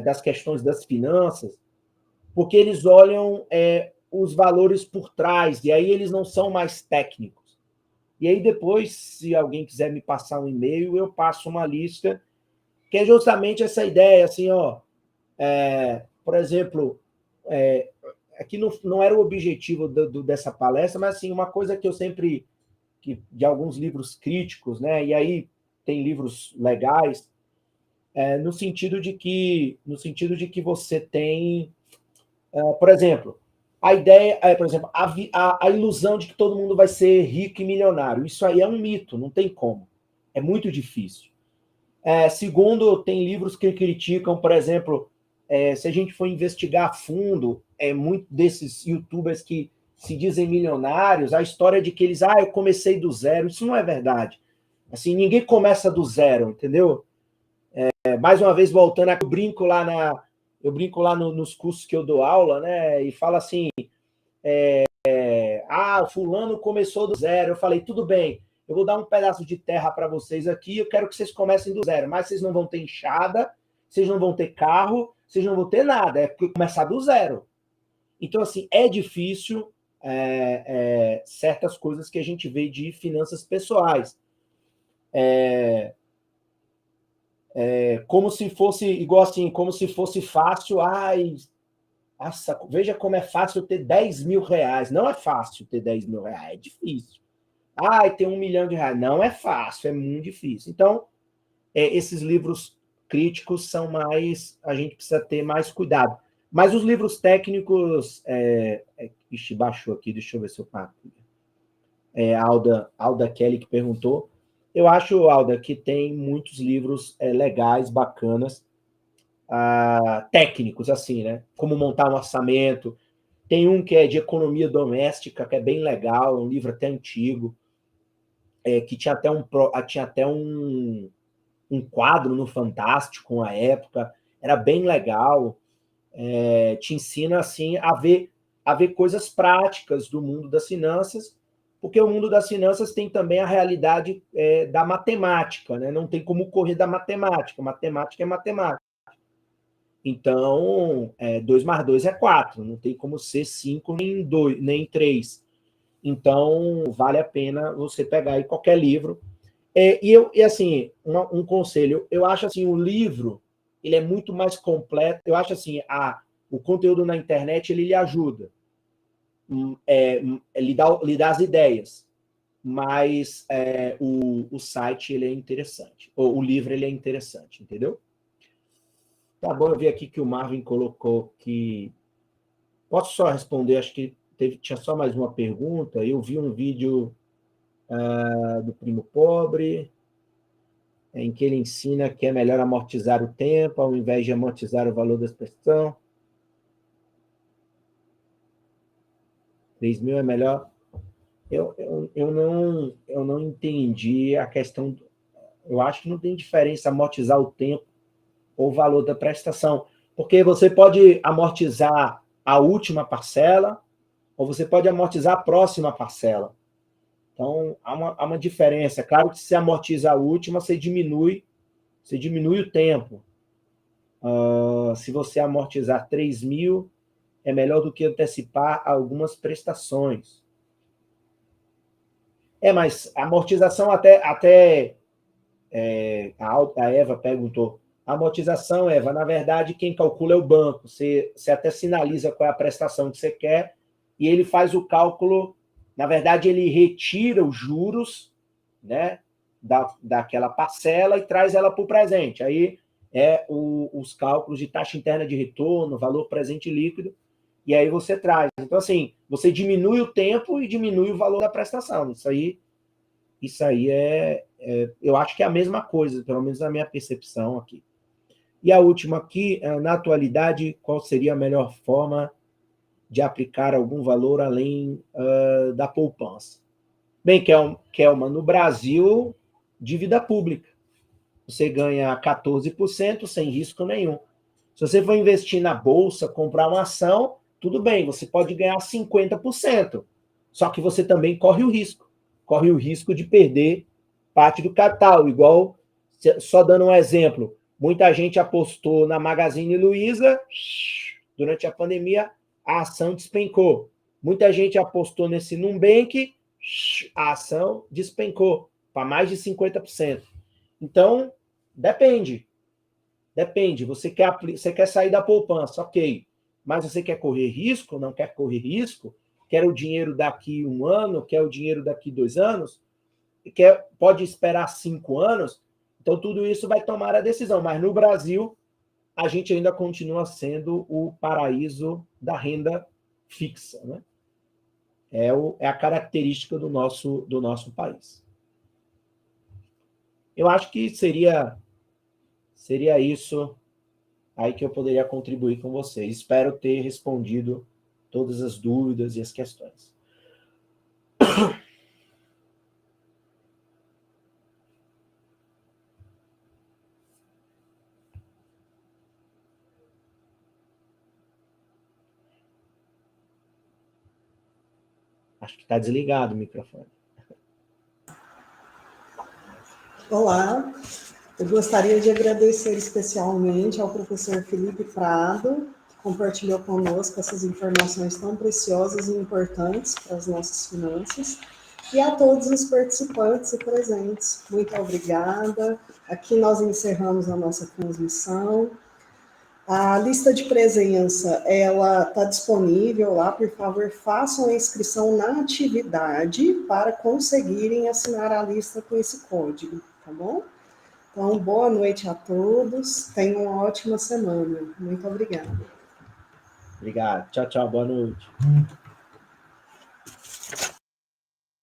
das questões das finanças, porque eles olham os valores por trás, e aí eles não são mais técnicos. E aí depois, se alguém quiser me passar um e-mail, eu passo uma lista, que é justamente essa ideia, assim, por exemplo, aqui não era o objetivo dessa palestra, mas assim, uma coisa que eu sempre, de alguns livros críticos, né, e aí tem livros legais, no sentido de que você tem, por exemplo, a ideia, por exemplo, a ilusão de que todo mundo vai ser rico e milionário. Isso aí é um mito, não tem como. É muito difícil. Segundo, tem livros que criticam, por exemplo, se a gente for investigar a fundo, muito desses youtubers que se dizem milionários, a história de que eles, eu comecei do zero, isso não é verdade. Assim, ninguém começa do zero, entendeu? Mais uma vez, voltando, eu brinco lá nos cursos que eu dou aula, né? E falo assim, o fulano começou do zero. Eu falei, tudo bem, eu vou dar um pedaço de terra para vocês aqui, eu quero que vocês comecem do zero, mas vocês não vão ter enxada, vocês não vão ter carro, vocês não vão ter nada, é começar do zero. Então, assim, é difícil certas coisas que a gente vê de finanças pessoais. Como se fosse, igual assim, como se fosse fácil, nossa, veja como é fácil ter 10 mil reais. Não é fácil ter 10 mil reais, é difícil. Tem R$1 milhão. Não é fácil, é muito difícil. Então, esses livros críticos são mais, a gente precisa ter mais cuidado. Mas os livros técnicos, ixi, baixou aqui, deixa eu ver se eu paro. Alda Kelly que perguntou. Eu acho, Alda, que tem muitos livros legais, bacanas, técnicos, assim, né? Como montar um orçamento. Tem um que é de economia doméstica, que é bem legal, é um livro até antigo, que tinha até um quadro no Fantástico na época, era bem legal, te ensina assim a ver coisas práticas do mundo das finanças, porque o mundo das finanças tem também a realidade da matemática, né? Não tem como correr da matemática, matemática é matemática. Então, 2 mais 2 é 4, não tem como ser 5 nem 3. Então, vale a pena você pegar aí qualquer livro. E assim, um conselho, eu acho assim, o livro, ele é muito mais completo, eu acho assim, o conteúdo na internet, ele lhe ajuda, lhe dá as ideias, mas o site, ele é interessante, ou o livro, ele é interessante, entendeu? Tá bom, eu vi aqui que o Marvin colocou que... Posso só responder? Acho que tinha só mais uma pergunta. Eu vi um vídeo do Primo Pobre, em que ele ensina que é melhor amortizar o tempo, ao invés de amortizar o valor da expressão. 3 mil é melhor. Eu não entendi a questão. Eu acho que não tem diferença amortizar o tempo ou o valor da prestação, porque você pode amortizar a última parcela ou você pode amortizar a próxima parcela. Então, há uma diferença. Claro que se você amortiza a última, você diminui o tempo. Se você amortizar 3 mil, é melhor do que antecipar algumas prestações. Mas a amortização a Eva perguntou, a amortização, Eva, na verdade, quem calcula é o banco. Você até sinaliza qual é a prestação que você quer e ele faz o cálculo. Na verdade, ele retira os juros, né, daquela parcela e traz ela para o presente. Aí os cálculos de taxa interna de retorno, valor presente líquido, e aí você traz. Então, assim, você diminui o tempo e diminui o valor da prestação. Isso aí eu acho que é a mesma coisa, pelo menos na minha percepção aqui. E a última aqui, na atualidade, qual seria a melhor forma de aplicar algum valor além da poupança? Bem, Kelma, no Brasil, dívida pública. Você ganha 14% sem risco nenhum. Se você for investir na bolsa, comprar uma ação, tudo bem, você pode ganhar 50%. Só que você também corre o risco. Corre o risco de perder parte do capital. Igual, só dando um exemplo, muita gente apostou na Magazine Luiza, durante a pandemia, a ação despencou. Muita gente apostou nesse Nubank, a ação despencou para mais de 50%. Então, depende. Você quer sair da poupança, ok. Mas você quer correr risco? Não quer correr risco? Quer o dinheiro daqui 1 ano? Quer o dinheiro daqui 2 anos? Pode esperar 5 anos? Então, tudo isso vai tomar a decisão. Mas no Brasil, a gente ainda continua sendo o paraíso da renda fixa, né? É a característica do nosso país. Eu acho que seria isso aí que eu poderia contribuir com vocês. Espero ter respondido todas as dúvidas e as questões. Acho que está desligado o microfone. Olá, eu gostaria de agradecer especialmente ao professor Felipe Prado, que compartilhou conosco essas informações tão preciosas e importantes para as nossas finanças, e a todos os participantes e presentes. Muito obrigada. Aqui nós encerramos a nossa transmissão. A lista de presença, ela está disponível lá, por favor, façam a inscrição na atividade para conseguirem assinar a lista com esse código, tá bom? Então, boa noite a todos, tenham uma ótima semana. Muito obrigada. Obrigado. Tchau, tchau. Boa noite.